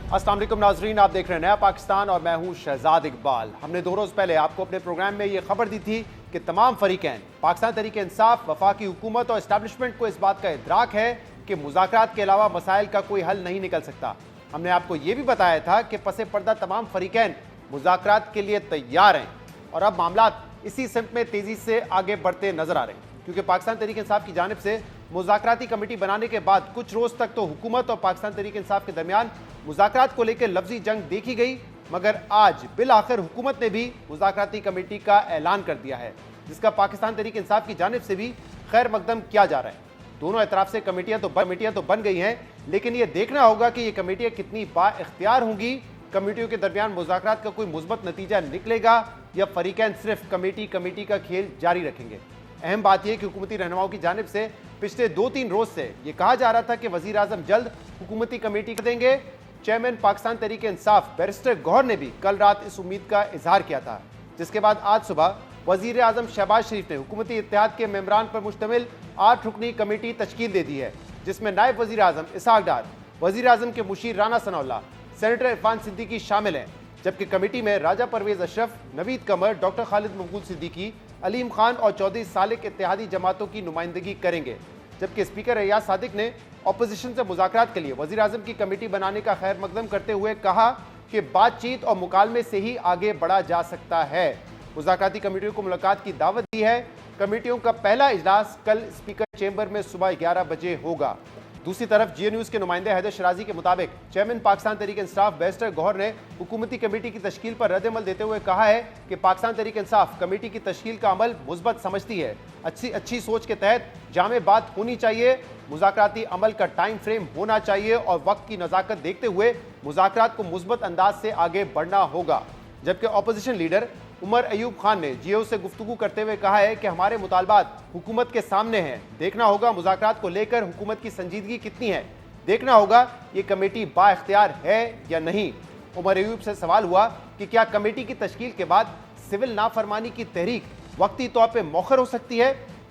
अस्सलाम वालेकुम नाजरीन, आप देख रहे हैं नया पाकिस्तान और मैं हूं शहजाद इकबाल। हमने 2 रोज पहले आपको अपने प्रोग्राम में ये खबर दी थी कि तमाम फरीकैन पाकिस्तान तहरीक इंसाफ, वफाकी हुकूमत और एस्टैब्लिशमेंट को इस बात का इदराक है कि मुज़ाकरात के अलावा मसाइल का कोई हल नहीं निकल सकता। हमने आपको ये भी बताया था कि पसे पर्दा तमाम फरीकैन मुज़ाकरात के लिए तैयार हैं और अब मामला इसी सिमत में तेजी से आगे बढ़ते नजर आ रहे हैं, क्योंकि पाकिस्तान तहरीक इंसाफ की जानिब से मुज़ाकराती कमेटी बनाने के बाद कुछ रोज तक तो हुकूमत और पाकिस्तान तहरीक इंसाफ के दरमियान मुज़ाकरात को लेकर लफ्जी जंग देखी गई, मगर आज बिल आखिर हुकूमत ने भी मुज़ाकराती कमेटी का ऐलान कर दिया है, जिसका पाकिस्तान तहरीक इंसाफ की जानिब से भी खैर मकदम किया जा रहा है। दोनों एतराफ से कमेटियां तो बन गई हैं, लेकिन यह देखना होगा कि ये कमेटियां कितनी बाइख्तियार होंगी। कमेटियों के दरमियान मुज़ाकरात का कोई मुस्बत नतीजा निकलेगा या फरीकैन सिर्फ कमेटी का खेल जारी रखेंगे। अहम बात यह कि हुकूमती रहनुमाओं की जानिब से पिछले 2-3 रोज से यह कहा जा रहा था कि वजीर आजम जल्द हुकूमती कमेटी देंगे। चेयरमैन पाकिस्तान तहरीक इंसाफ बैरिस्टर गौहर ने भी कल रात इस उम्मीद का इजहार किया था, जिसके बाद आज सुबह वजीर आजम शहबाज शरीफ ने हुकूमती इत्तेहाद के मेंबरान पर मुश्तमिल 8 रुकनी कमेटी तश्कील दे दी है, जिसमें नायब वजीर आजम इसहाक डार, वजीर आजम के मुशीर राना सनाउल्लाह, सेनेटर इरफान सिद्दीकी शामिल हैं, जबकि कमेटी में राजा परवेज अशरफ, नवीद कमर, डॉक्टर खालिद मकबूल सिद्दीकी, अलीम खान और चौधरी सालिक इत्तेहादी जमातों की नुमाइंदगी करेंगे। जबकि स्पीकर रियाज सादिक ने अपोजिशन से मुज़ाकरात के लिए वजीर आजम की कमेटी बनाने का खैर मकदम करते हुए कहा कि बातचीत और मुकालमे से ही आगे बढ़ा जा सकता है। मुज़ाकराती कमेटियों को मुलाकात की दावत दी है। कमेटियों का पहला इजलास कल स्पीकर चेंबर में सुबह 11 बजे होगा। दूसरी तरफ जियो न्यूज़ के नुमाइंदे हैदर शराजी के मुताबिक चेयरमैन पाकिस्तान तहरीक इंसाफ बैरिस्टर गौहर ने हुकूमती कमेटी की तश्कील पर रद्द-ए-अमल देते हुए कहा है कि पाकिस्तान तहरीक इंसाफ कमेटी की तश्कील का अमल मुस्बत समझती है। अच्छी सोच के तहत जामे बात होनी चाहिए, मुज़ाकराती अमल का टाइम फ्रेम होना चाहिए और वक्त की नज़ाकत देखते हुए मुज़ाकरात को मुस्बत अंदाज से आगे बढ़ना होगा। जबकि अपोजिशन लीडर उमर अयूब खान ने जियो से गुफ्तगू करते हुए कहा है कि हमारे मुतालबात हुकूमत के सामने हैं, देखना होगा मुज़ाकरात को लेकर हुकूमत की संजीदगी कितनी है, देखना होगा ये कमेटी बाइख्तियार है या नहीं। उमर अयूब से सवाल हुआ कि क्या कमेटी की तश्कील के बाद सिविल नाफरमानी की तहरीक वक्ती तौर पर मौखर हो सकती है,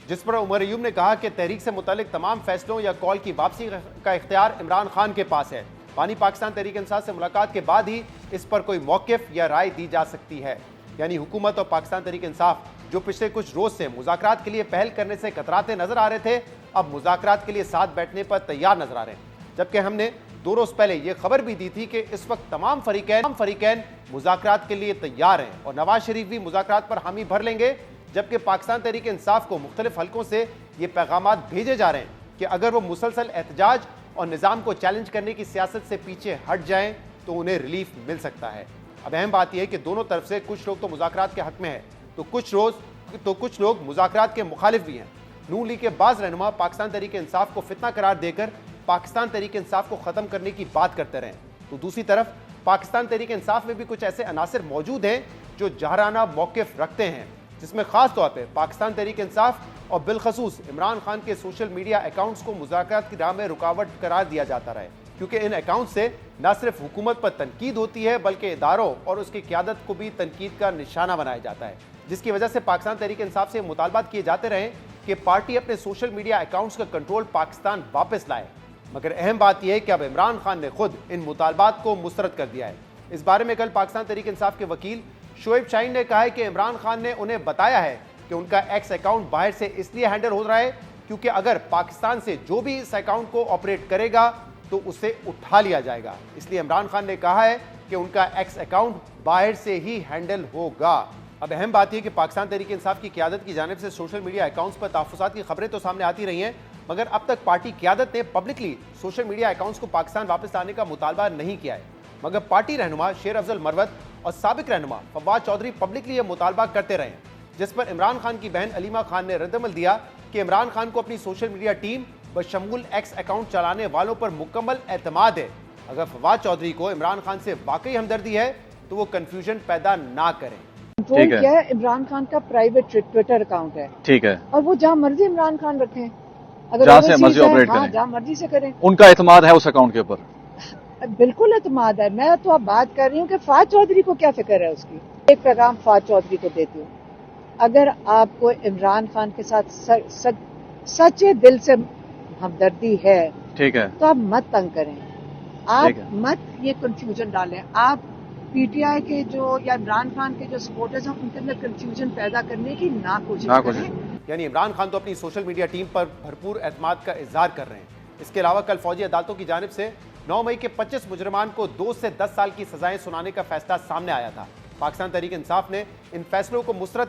जिस पर उमर अयूब ने कहा कि तहरीक से मुतालिक तमाम फैसलों या कॉल की वापसी का इख्तियार इमरान खान के पास है। पानी पाकिस्तान तहरीक इंसाफ से मुलाकात के बाद ही इस पर कोई मौक़िफ़ या राय दी जा सकती है। यानी हुकूमत और पाकिस्तान तहरीक इंसाफ जो पिछले कुछ रोज से मुज़ाकरात के लिए पहल करने से कतराते नजर आ रहे थे, अब मुज़ाकरात के लिए साथ बैठने पर तैयार नजर आ रहे हैं। जबकि हमने 2 रोज पहले यह खबर भी दी थी कि इस वक्त तमाम फरीकैन मुज़ाकरात के लिए तैयार हैं और नवाज शरीफ भी मुज़ाकरात पर हामी भर लेंगे। जबकि पाकिस्तान तहरीक इंसाफ को मुख्तलिफ हलकों से ये पैगामात भेजे जा रहे हैं कि अगर वो मुसलसल एहतजाज और निज़ाम को चैलेंज करने की सियासत से पीछे हट जाएं तो उन्हें रिलीफ मिल सकता है। अब अहम बात यह है कि दोनों तरफ से कुछ लोग तो मुज़ाकरात के हक में है, तो कुछ लोग मुज़ाकरात के मुखालिफ भी हैं। नून लीग के बाज़ रहनुमा पाकिस्तान तहरीक इंसाफ को फितना करार देकर पाकिस्तान तहरीक इंसाफ को ख़त्म करने की बात करते रहे, तो दूसरी तरफ पाकिस्तान तहरीक इंसाफ में भी कुछ ऐसे अनासिर मौजूद हैं जो जहराना मौक़िफ़ रखते हैं, जिसमें ख़ास तौर पर पाकिस्तान तहरीक इंसाफ और बिलखसूस इमरान खान के सोशल मीडिया अकाउंट्स को मुज़ाकरात की राह में रुकावट करार दिया जाता रहा है, क्योंकि इन अकाउंट से न सिर्फ हुकूमत पर तनकीद होती है बल्कि इदारों और उसकी क़यादत को भी तनकीद का निशाना बनाया जाता है, जिसकी वजह से पाकिस्तान तहरीक इंसाफ से मुतालबात किए जाते रहे कि पार्टी अपने सोशल मीडिया अकाउंट्स का कंट्रोल पाकिस्तान वापस लाए। मगर अहम बात यह है कि अब इमरान खान ने खुद इन मुतालबात को मुस्तरद कर दिया है। इस बारे में कल पाकिस्तान तहरीक इंसाफ के वकील शोएब शाहीन ने कहा है कि इमरान खान ने उन्हें बताया है कि उनका एक्स अकाउंट बाहर से इसलिए हैंडल हो रहा है क्योंकि अगर पाकिस्तान से जो भी इस अकाउंट को ऑपरेट करेगा तो उसे उठा लिया जाएगा। इसलिए इमरान खान ने कहा है कि उनका एक्स अकाउंट बाहर से ही हैंडल होगा। अब अहम बात यह कि पाकिस्तान तहरीक इंसाफ की क़यादत की जानिब से सोशल मीडिया अकाउंट्स पर तहफ़्फ़ुज़ात की खबरें तो सामने आती रही हैं, मगर अब तक पार्टी क़यादत ने पब्लिकली सोशल मीडिया अकाउंट्स को पाकिस्तान वापस लाने का मुतालबा नहीं किया है। मगर पार्टी रहनुमा शेर अफजल मरवत और साबिक रहनुमा फवाद चौधरी पब्लिकली यह मुतालबा करते रहे, जिस पर इमरान खान की बहन अलीमा खान ने रद्द-ए-अमल दिया कि इमरान खान को अपनी सोशल मीडिया टीम बशमूल एक्स अकाउंट चलाने वालों पर मुकम्मल एतमाद है। अगर फवाद चौधरी को इमरान खान से वाकई हमदर्दी है तो वो कंफ्यूजन पैदा ना करें। कंट्रोल क्या है, इमरान खान का प्राइवेट ट्विटर अकाउंट है, ठीक है, और वो जहाँ मर्जी इमरान खान रखें, अगर जहाँ से मर्जी ऑपरेट करें, जहाँ मर्जी से करें, उनका एतमाद है उस अकाउंट के ऊपर, बिल्कुल एतमाद है। मैं तो अब बात कर रही हूँ कि फवाद चौधरी को क्या फिक्र है उसकी। एक पैगाम फवाद चौधरी को देती हूँ, अगर आपको इमरान खान के साथ सच्चे दिल से हमदर्दी है, ठीक है, तो आप मत तंग करें। आप मत ये कंफ्यूजन डालें। आप पीटीआई के जो या इमरान खान के जो सपोर्टर्स हैं उनके अंदर कंफ्यूजन पैदा करने की ना कोशिश करें। यानी इमरान खान तो अपनी सोशल मीडिया टीम पर भरपूर एतमाद का इजहार कर रहे हैं। इसके अलावा कल फौजी अदालतों की जानिब से 9 मई के 25 मुजरमान को 2 से 10 साल की सजाएं सुनाने का फैसला सामने आया था। पाकिस्तान तहरीक इंसाफ ने इन फैसलों को मुस्तरद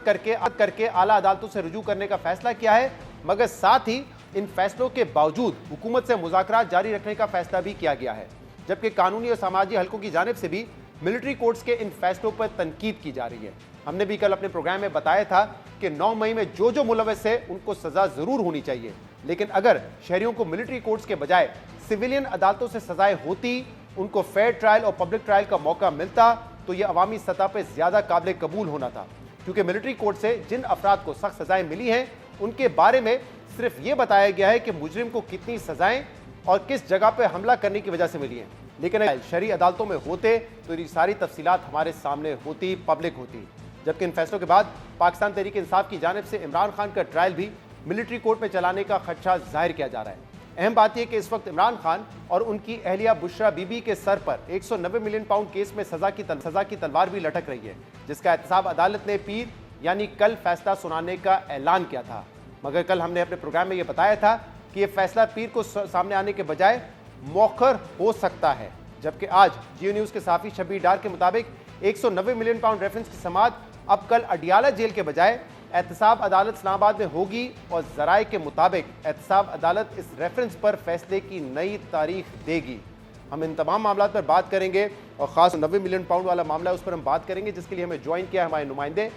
करके आला अदालतों से रुजू करने का फैसला किया है, मगर साथ ही इन फैसलों के बावजूद हुकूमत से मुज़ाकरात जारी रखने का फैसला भी किया गया है। जबकि कानूनी और समाजी हलकों की जानिब से भी मिलिट्री कोर्ट्स के इन फैसलों पर तनकीद की जा रही है। हमने भी कल अपने प्रोग्राम में बताया था कि 9 मई में जो मुलव्वस है उनको सजा जरूर होनी चाहिए, लेकिन अगर शहरियों को मिलिट्री कोर्ट्स के बजाय सिविलियन अदालतों से सजाएं होती, उनको फेयर ट्रायल और पब्लिक ट्रायल का मौका मिलता, तो यह अवामी सतह पर ज्यादा काबिल कबूल होना था। क्योंकि मिलिट्री कोर्ट से जिन अफराद को सख्त सजाएं मिली हैं उनके बारे में सिर्फ ये बताया गया है कि मुजरिम को कितनी सजाएं और किस जगह पर हमला करने की वजह से मिली हैं, लेकिन शरई अदालतों में होते तो ये सारी तफसीलात हमारे सामने होती, पब्लिक होती। जबकि इन फैसलों के बाद पाकिस्तान तहरीक इंसाफ की जानिब से इमरान खान का ट्रायल भी मिलिट्री कोर्ट में चलाने का खदशा जाहिर किया जा रहा है। अहम बात यह कि इस वक्त इमरान खान और उनकी अहलिया बुशरा बीबी के सर पर 190 मिलियन पाउंड केस में सजा की तलवार भी लटक रही है, जिसका एहतसाब अदालत ने पीर यानी कल फैसला सुनाने का ऐलान किया था। मगर कल हमने अपने प्रोग्राम में यह बताया था कि यह फैसला पीर को सामने आने के बजाय मौखर हो सकता है। जबकि आज जियो न्यूज़ के साफी शब्बीर डार के मुताबिक 190 मिलियन पाउंड रेफरेंस की समाअत अब कल अडियाला जेल के बजाय एहतसाब अदालत इस्लामाबाद में होगी और जराए के मुताबिक एहतसाब अदालत इस रेफरेंस पर फैसले की नई तारीख देगी। हम इन तमाम मामलों पर बात करेंगे और ख़ास 90 मिलियन पाउंड वाला मामला है उस पर हम बात करेंगे, जिसके लिए हमें ज्वाइन किया हमारे नुमाइंदे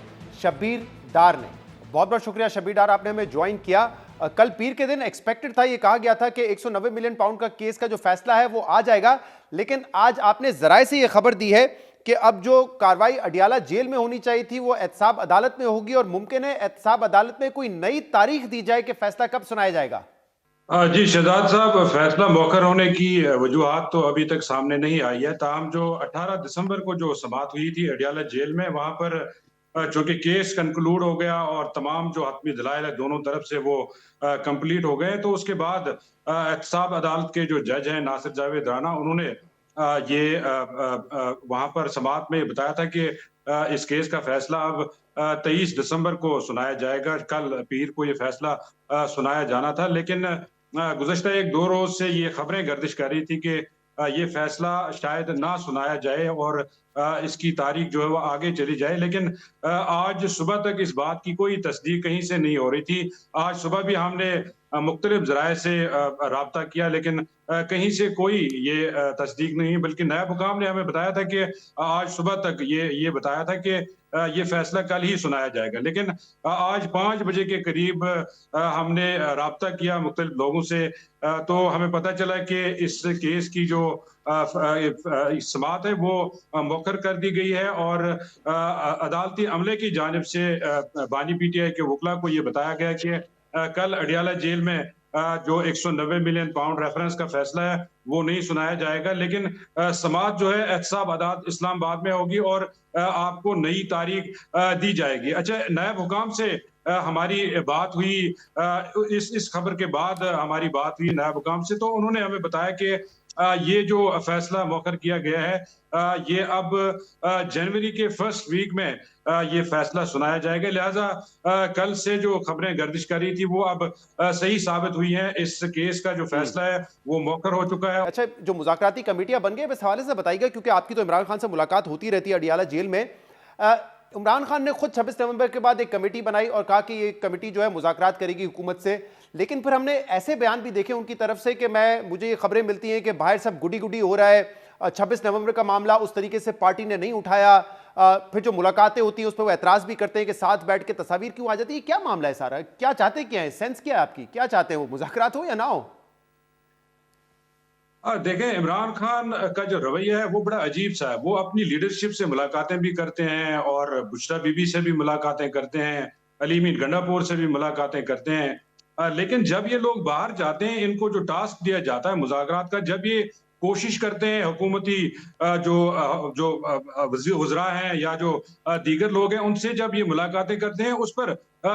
शब्बीर डार ने। बहुत बहुत शुक्रिया शब्बीर डार, आपने हमें ज्वाइन किया। कल पीर के दिन एक्सपेक्टेड था, ये कहा गया था कि 190 मिलियन पाउंड का केस का जो फैसला है वो आ जाएगा, लेकिन आज आपने जराए से ये खबर दी है कि अब जो कार्रवाई अडियाला जेल में होनी चाहिए थी वो एहतसाब अदालत में होगी और मुमकिन है एहतसाब अदालत में कोई नई तारीख दी जाए कि फैसला कब सुनाया जाएगा। जी शहजाद साहब, फैसला मौखर होने की वजूहात तो अभी तक सामने नहीं आई है। ताहम जो 18 दिसंबर को जो समाअत हुई थी अडियाला जेल में, वहां पर चूंकि केस कंक्लूड हो गया और तमाम जो हतमी दलाइल है दोनों तरफ से वो कंप्लीट हो गए, तो उसके बाद एहतसाब अदालत के जो जज हैं नासिर जावेद राना, उन्होंने ये वहां पर समाअत में बताया था कि इस केस का फैसला अब 23 दिसंबर को सुनाया जाएगा। कल पीर को ये फैसला सुनाया जाना था, लेकिन गुज़श्ता 1-2 रोज से ये खबरें गर्दिश कर रही थी कि ये फैसला शायद ना सुनाया जाए और इसकी तारीख जो है वो आगे चली जाए। लेकिन आज सुबह तक इस बात की कोई तस्दीक कहीं से नहीं हो रही थी। आज सुबह भी हमने मुख्तलिफ ज़राए से राब्ता किया, लेकिन कहीं से कोई ये तस्दीक नहीं, बल्कि नायब हुकाम ने हमें बताया था कि आज सुबह तक ये बताया था कि ये फैसला कल ही सुनाया जाएगा। लेकिन आज 5 बजे के करीब हमने राब्ता किया मुख्तलिफ लोगों से, तो हमें पता चला कि इस केस की जो समाअत है वो मौखर कर दी गई है और अदालती अमले की जानिब से बानी पीटीआई के वकला को ये बताया गया कि कल अडियाला जेल में जो 190 मिलियन पाउंड रेफरेंस का फैसला है वो नहीं सुनाया जाएगा, लेकिन समाअत जो है एहतसाब अदालत इस्लामाबाद में होगी और आपको नई तारीख दी जाएगी। अच्छा, नायब हुकाम से हमारी बात हुई इस खबर के बाद हमारी बात हुई नायब हुकाम से, तो उन्होंने हमें बताया कि ये जो फैसला मौखर किया गया है ये अब जनवरी के फर्स्ट वीक में ये फैसला सुनाया जाएगा। लिहाजा कल से जो खबरें गर्दिश कर रही थी वो अब सही साबित हुई हैं। इस केस का जो फैसला है वो मौखर हो चुका है। अच्छा, जो मुज़ाकराती कमेटियां बन गई इस हवाले से बताइएगा, क्योंकि आपकी तो इमरान खान से मुलाकात होती रहती है अडियाला जेल में। इमरान खान ने खुद 26 नवंबर के बाद एक कमेटी बनाई और कहा कि ये कमेटी जो है मुज़ाकरात करेगी हुकूमत से, लेकिन फिर हमने ऐसे बयान भी देखे उनकी तरफ से कि मुझे ये खबरें मिलती हैं कि बाहर सब गुडी गुडी हो रहा है, 26 नवंबर का मामला उस तरीके से पार्टी ने नहीं उठाया, फिर जो मुलाकातें होती हैं उस पर वो एतराज़ भी करते हैं कि साथ बैठ के तस्वीर क्यों आ जाती है। क्या मामला है सारा, क्या चाहते क्या है, सेंस क्या है आपकी, क्या चाहते हैं वो, मुज़ाकरात हो या ना हो? देखें, इमरान खान का जो रवैया है वो बड़ा अजीब सा है। वो अपनी लीडरशिप से मुलाकातें भी करते हैं और बुशरा बीबी से भी मुलाकातें करते हैं, अली मीर गंडापुर से भी मुलाकातें करते हैं, लेकिन जब ये लोग बाहर जाते हैं इनको जो टास्क दिया जाता है मुज़ाकरात का, जब ये कोशिश करते हैं हुकूमती जो वज़रा हैं या जो दीगर लोग हैं उनसे जब ये मुलाकातें करते हैं उस पर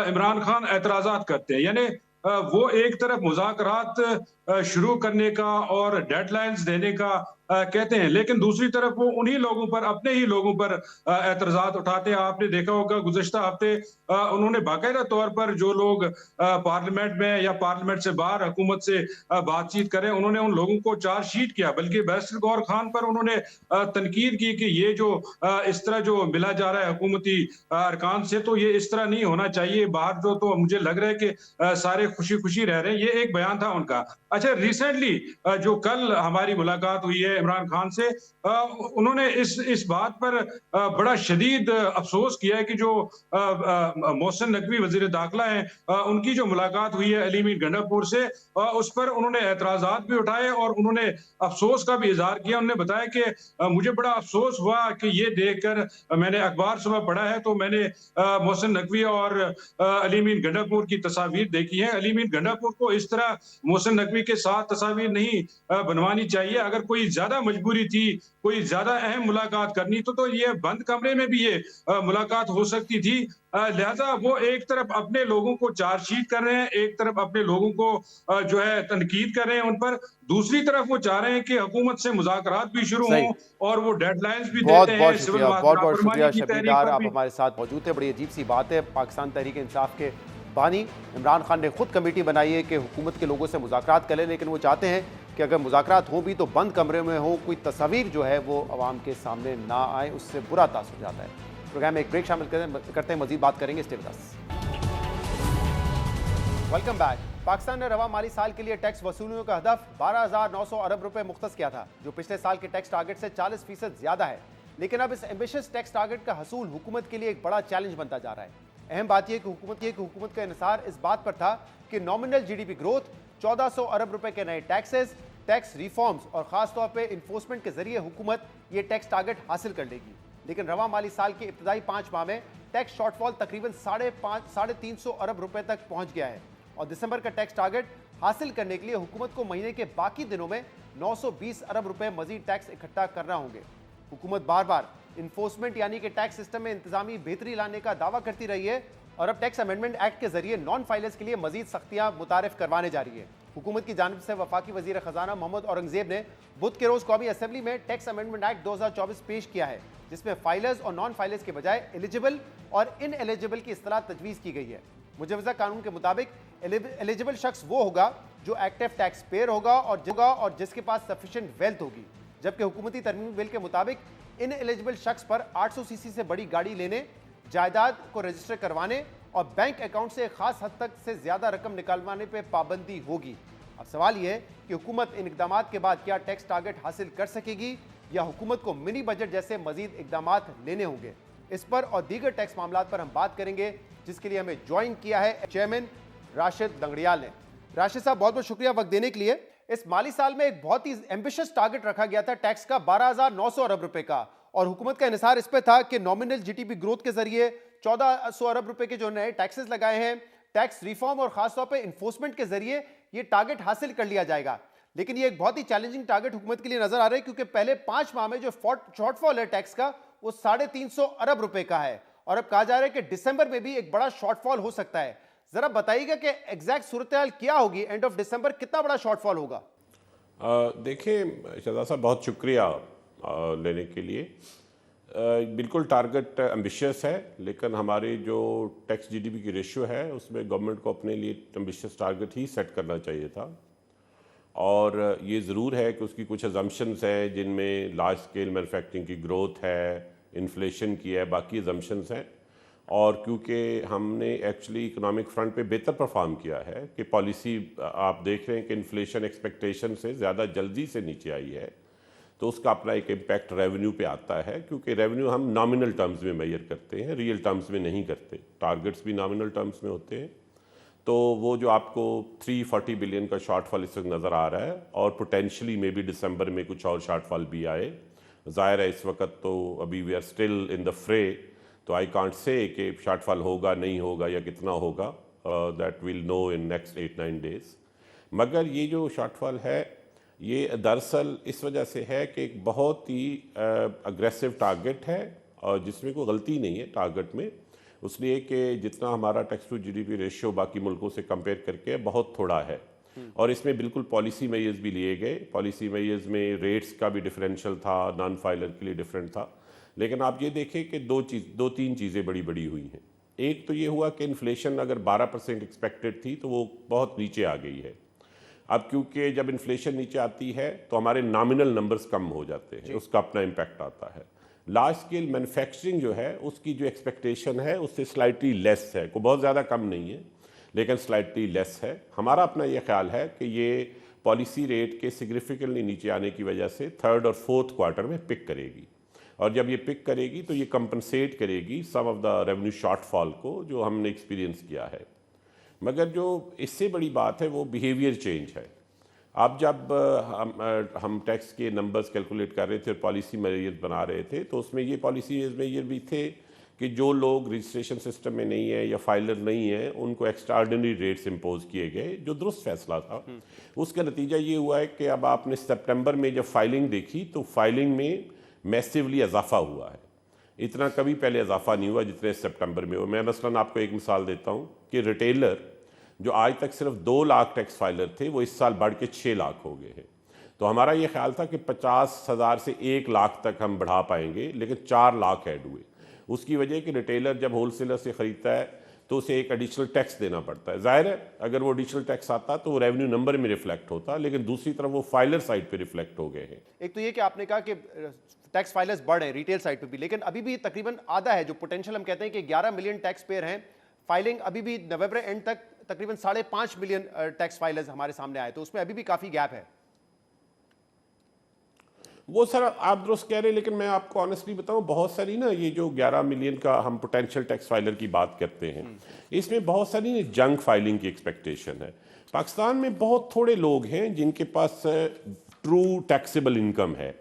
इमरान खान एतराज़ात करते हैं। यानी वो एक तरफ मुज़ाकरात शुरू करने का और डेडलाइंस देने का कहते हैं, लेकिन दूसरी तरफ वो उन्हीं लोगों पर, अपने ही लोगों पर एतराज़ात उठाते हैं। आपने देखा होगा गुज़िश्ता हफ्ते उन्होंने बाकायदा तौर पर जो लोग पार्लियामेंट में या पार्लियामेंट से बाहर हुकूमत से बातचीत करें, उन्होंने उन लोगों को चार्जशीट किया, बल्कि बैरिस्टर गौहर खान पर उन्होंने तनकीद की कि ये जो इस तरह जो मिला जा रहा है हुकूमती अरकान से, तो ये इस तरह नहीं होना चाहिए। बाहर जो तो मुझे लग रहा है कि सारे खुशी-खुशी रह रहे हैं। ये एक बयान था उनका। अच्छा, रिसेंटली जो कल हमारी मुलाकात हुई है इमरान खान से, उन्होंने इस बात पर बड़ा शदीद अफसोस किया है कि जो मोहसिन नकवी वजीर दाखिला हैं, उनकी जो मुलाकात हुई है अली मीर गंडापुर से, उस पर उन्होंने एतराज़ात भी उठाए और उन्होंने अफसोस का भी इजहार किया। उन्होंने बताया कि मुझे बड़ा अफसोस हुआ कि ये देखकर, मैंने अखबार सुबह पढ़ा है तो मैंने मोहसिन नकवी और अली मीर गंडापुर की तस्वीर देखी है। अली मीर गंडापुर को इस तरह मोहसिन नकवी के साथ तस्वीर नहीं बनवानी चाहिए। अगर कोई ज्यादा मजबूरी थी, कोई ज्यादा अहम मुलाकात करनी तो ये बंद कमरे में भी ये मुलाकात हो सकती थी। लिहाजा वो एक तरफ अपने लोगों को चार्जशीट कर रहे हैं, एक तरफ अपने लोगों को जो है तनकीद कर रहे हैं उन पर, दूसरी तरफ वो चाह रहे हैं कि हुकूमत से मुज़ाकरात भी शुरू हों और वो डेडलाइंस भी देते हैं। बहुत शुक्रिया शबीर डार, आप हमारे साथ मौजूद थे। बड़ी अजीब सी बात है, पाकिस्तान तहरीक इंसाफ के बानी इमरान खान ने खुद कमेटी बनाई है कि हुकूमत के लोगों से मुज़ाकरात करें, लेकिन वो चाहते हैं कि अगर मुज़ाकरात हों भी तो बंद कमरे में हो, कोई तस्वीर जो है वो अवाम के सामने ना आए, उससे बुरा तासुर जाता है। प्रोग्राम में एक ब्रेक शामिल करते हैं, मजीद बात करेंगे। Stay with us. Welcome back. Pakistan ने रवा माली साल के लिए टैक्स वसूलियों का हदफ 12,900 अरब रुपए मुख्तस किया था, जो पिछले साल के टैक्स टारगेट से 40% ज्यादा है। लेकिन अब इस एम्बिशियस टैक्स टारगेट का हसूल हुकूमत के लिए एक बड़ा चैलेंज बनता जा रहा है। अहम बात यह कि हुकूमत का इंसार इस बात पर था कि नॉमिनल जीडीपी ग्रोथ, 1400 अरब रुपए के नए टैक्सेस, टैक्स रिफॉर्म्स और खासतौर पर इन्फोर्समेंट के जरिए हुकूमत ये टैक्स टारगेट हासिल कर लेगी। लेकिन रवा माली साल के इब्तदाई 5 माह में टैक्स शॉर्टफॉल तकरीबन 350 अरब रुपए तक पहुंच गया है और दिसंबर का टैक्स टारगेट हासिल करने के लिए हुकूमत को महीने के बाकी दिनों में 920 अरब रुपए मजीद टैक्स इकट्ठा करना होंगे। हुकूमत बार बार इन्फोर्समेंट यानी कि टैक्स सिस्टम में इंतजामी बेहतरी लाने का दावा करती रही है और अब टैक्स अमेंडमेंट एक्ट के जरिए नॉन फाइलर्स के लिए मजीद सख्तियां मुतारिफ करवाने जा रही है। हुकूमत की जानिब से वफाकी वजीर खजाना मोहम्मद औरंगजेब ने बुध के रोज कौमी असेंबली में टैक्स अमेंडमेंट एक्ट 2024 पेश किया है, जिसमें फाइलर्स और नॉन फाइलर्स के बजाय एलिजिबल और इन एलिजिबल की इस्तेलाह तजवीज़ की गई है। मुजवजा कानून के मुताबिक एलिजिबल शख्स वो होगा जो एक्टिव टैक्स पेयर होगा और जिसके पास सफिशिएंट वेल्थ होगी, जबकि हुकूमती तरमीम बिल के मुताबिक इन एलिजिबल शख्स पर 800 सीसी से बड़ी गाड़ी लेने, जायदाद को रजिस्टर करवाने और बैंक अकाउंट से खास हद तक से ज्यादा रकम निकालवाने पर पाबंदी होगी। अब सवाल यह है कि हुकूमत इन इकदाम के बाद क्या टैक्स टारगेट हासिल कर सकेगी या हुकूमत को मिनी बजट जैसे मजीद इकदाम लेने होंगे। इस पर और दीगर टैक्स मामलात पर हम बात करेंगे, जिसके लिए हमें ज्वाइन किया है चेयरमैन राशिद लंगड़ियाल ने। राशिद साहब, बहुत बहुत शुक्रिया वक्त देने के लिए। इस माली साल में एक बहुत ही एम्बिशियस टारगेट रखा गया था टैक्स का 12,900 अरब रुपए का, और हुकूमत का इंहिसार इस पे था कि नॉमिनल जीडीपी ग्रोथ के जरिए 1400 अरब रुपए के जो नए टैक्सेस लगाए हैं, टैक्स रिफॉर्म और खासतौर पर इन्फोर्समेंट के जरिए ये टारगेट हासिल कर लिया जाएगा। लेकिन ये एक बहुत ही चैलेंजिंग टारगेट हुकूमत के लिए नजर आ रहा है, क्योंकि पहले 5 माह में जो शॉर्टफॉल है टैक्स का वो 350 अरब रुपए का है और अब कहा जा रहा है कि दिसंबर में भी एक बड़ा शॉर्टफॉल हो सकता है। जरा बताइएगा कि एग्जैक्ट सूरत-ए-हाल क्या होगी, एंड ऑफ दिसंबर कितना बड़ा शॉर्टफॉल होगा? देखिए शहजाद साहब, बहुत शुक्रिया लेने के लिए। बिल्कुल टारगेट एम्बिशियस है, लेकिन हमारी जो टैक्स जीडीपी की रेशियो है उसमें गवर्नमेंट को अपने लिए एम्बिशियस टारगेट ही सेट करना चाहिए था। और ये ज़रूर है कि उसकी कुछ अजम्पशंस हैं जिनमें लार्ज स्केल मैन्युफैक्चरिंग की ग्रोथ है, इन्फ्लेशन की है, बाकी अजम्पशंस हैं। और क्योंकि हमने एक्चुअली इकोनॉमिक फ्रंट पे बेहतर परफॉर्म किया है कि पॉलिसी आप देख रहे हैं कि इन्फ्लेशन एक्सपेक्टेशन से ज़्यादा जल्दी से नीचे आई है, तो उसका अपना एक इम्पैक्ट रेवेन्यू पे आता है, क्योंकि रेवेन्यू हम नॉमिनल टर्म्स में मेजर करते हैं, रियल टर्म्स में नहीं करते। टारगेट्स भी नॉमिनल टर्म्स में होते हैं। तो वो जो आपको 340 बिलियन का शॉर्टफॉल इस वक्त नज़र आ रहा है और पोटेंशली मे बी दिसंबर में कुछ और शॉर्टफॉल भी आए। ज़ाहिर है इस वक्त तो अभी we are still in the fray, तो आई कांट से कि शॉर्टफॉल होगा नहीं होगा या कितना होगा, that will know in next 8-9 days. मगर ये जो शॉर्टफॉल है ये दरअसल इस वजह से है कि एक बहुत ही अग्रेसिव टारगेट है और जिसमें कोई गलती नहीं है टारगेट में, इसलिए कि जितना हमारा टैक्स टू जीडीपी रेशियो बाकी मुल्कों से कंपेयर करके बहुत थोड़ा है। और इसमें बिल्कुल पॉलिसी मेजर्स भी लिए गए। पॉलिसी मेजर्स में रेट्स का भी डिफरेंशियल था, नॉन फाइलर के लिए डिफरेंट था। लेकिन आप ये देखें कि दो तीन चीज़ें बड़ी बड़ी हुई हैं। एक तो ये हुआ कि इन्फ्लेशन अगर 12% एक्सपेक्टेड थी तो वो बहुत नीचे आ गई है। अब क्योंकि जब इन्फ्लेशन नीचे आती है तो हमारे नॉमिनल नंबर्स कम हो जाते हैं, उसका अपना इम्पैक्ट आता है। लार्ज स्केल मैन्युफैक्चरिंग जो है उसकी जो एक्सपेक्टेशन है उससे स्लाइटली लेस है, कोई बहुत ज़्यादा कम नहीं है लेकिन स्लाइटली लेस है। हमारा अपना ये ख्याल है कि ये पॉलिसी रेट के सिग्निफिकेंटली नीचे आने की वजह से थर्ड और फोर्थ क्वार्टर में पिक करेगी, और जब ये पिक करेगी तो ये कंपनसेट करेगी सम ऑफ द रेवेन्यू शॉर्टफॉल को जो हमने एक्सपीरियंस किया है। मगर जो इससे बड़ी बात है वो बिहेवियर चेंज है। अब जब हम टैक्स के नंबर्स कैलकुलेट कर रहे थे और पॉलिसी मेजर्स बना रहे थे तो उसमें ये पॉलिसी मेजर भी थे कि जो लोग रजिस्ट्रेशन सिस्टम में नहीं है या फाइलर नहीं है उनको एक्स्ट्राऑर्डिनरी रेट्स इम्पोज किए गए, जो दुरुस्त फैसला था। उसका नतीजा ये हुआ है कि अब आपने सितंबर में जब फाइलिंग देखी तो फाइलिंग में मैसिवली इजाफा हुआ है। इतना कभी पहले इजाफा नहीं हुआ जितने सितंबर में हुआ। मैं मसलन आपको एक मिसाल देता हूँ कि रिटेलर जो आज तक सिर्फ 2 लाख टैक्स फाइलर थे वो इस साल बढ़ के 6 लाख हो गए हैं। तो हमारा ये ख्याल था कि 50,000 से 1 लाख तक हम बढ़ा पाएंगे, लेकिन 4 लाख ऐड हुए। उसकी वजह कि रिटेलर जब होलसेलर से ख़रीदता है तो उसे एक एडिशनल टैक्स देना पड़ता है। ज़ाहिर है अगर वो एडिशनल टैक्स आता तो वो रेवेन्यू नंबर में रिफ्लेक्ट होता, लेकिन दूसरी तरफ वो फाइलर साइड पे रिफ्लेक्ट हो गए हैं। एक तो ये कि आपने कहा कि टैक्स फाइलर्स बढ़ रहे हैं रिटेल साइड पे भी, लेकिन अभी भी तकरीबन आधा है जो पोटेंशियल हम कहते हैं कि 11 मिलियन टैक्स पेयर हैं। फाइलिंग अभी भी नवंबर एंड तक तकरीबन 5.5 मिलियन टैक्स फाइलर्स हमारे सामने आए, तो उसमें अभी भी काफी गैप है। वो सर आप दुरुस्त कह रहे हैं, लेकिन मैं आपको ऑनेस्टली बताऊं बहुत सारी ना ये जो 11 मिलियन का हम पोटेंशियल टैक्स फाइलर की बात करते हैं इसमें बहुत सारी जंक फाइलिंग की एक्सपेक्टेशन है। पाकिस्तान में बहुत थोड़े लोग हैं जिनके पास ट्रू टैक्सेबल इनकम है।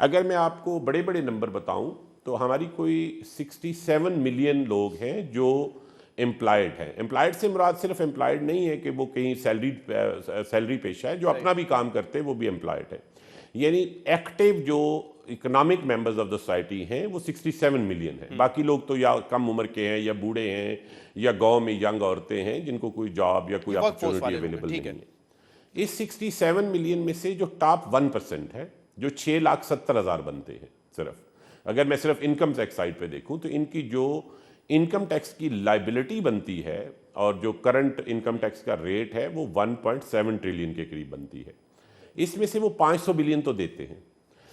अगर मैं आपको बड़े बड़े नंबर बताऊं तो हमारी कोई 67 मिलियन लोग हैं जो एम्प्लॉयड है। एम्प्लॉयड से मुराद सिर्फ एम्प्लॉयड नहीं है कि वो कहीं सैलरी पेशा है, जो अपना भी काम करते हैं वो भी एम्प्लॉयड है। यानी एक्टिव जो economic members of the society हैं वो 67 मिलियन है। बाकी लोग तो या कम उम्र के हैं या बूढ़े हैं या गांव में यंग औरतें हैं जिनको कोई जॉब या कोई अपॉर्चुनिटी अवेलेबल नहीं है। इस 67 मिलियन में से जो टॉप 1% है जो 6,70,000 बनते हैं, सिर्फ अगर मैं सिर्फ इनकम टैक्स साइड पे देखूं तो इनकी जो इनकम टैक्स की लाइबिलिटी बनती है और जो करंट इनकम टैक्स का रेट है वो 1.7 ट्रिलियन के करीब बनती है। इसमें से वो 500 बिलियन तो देते हैं,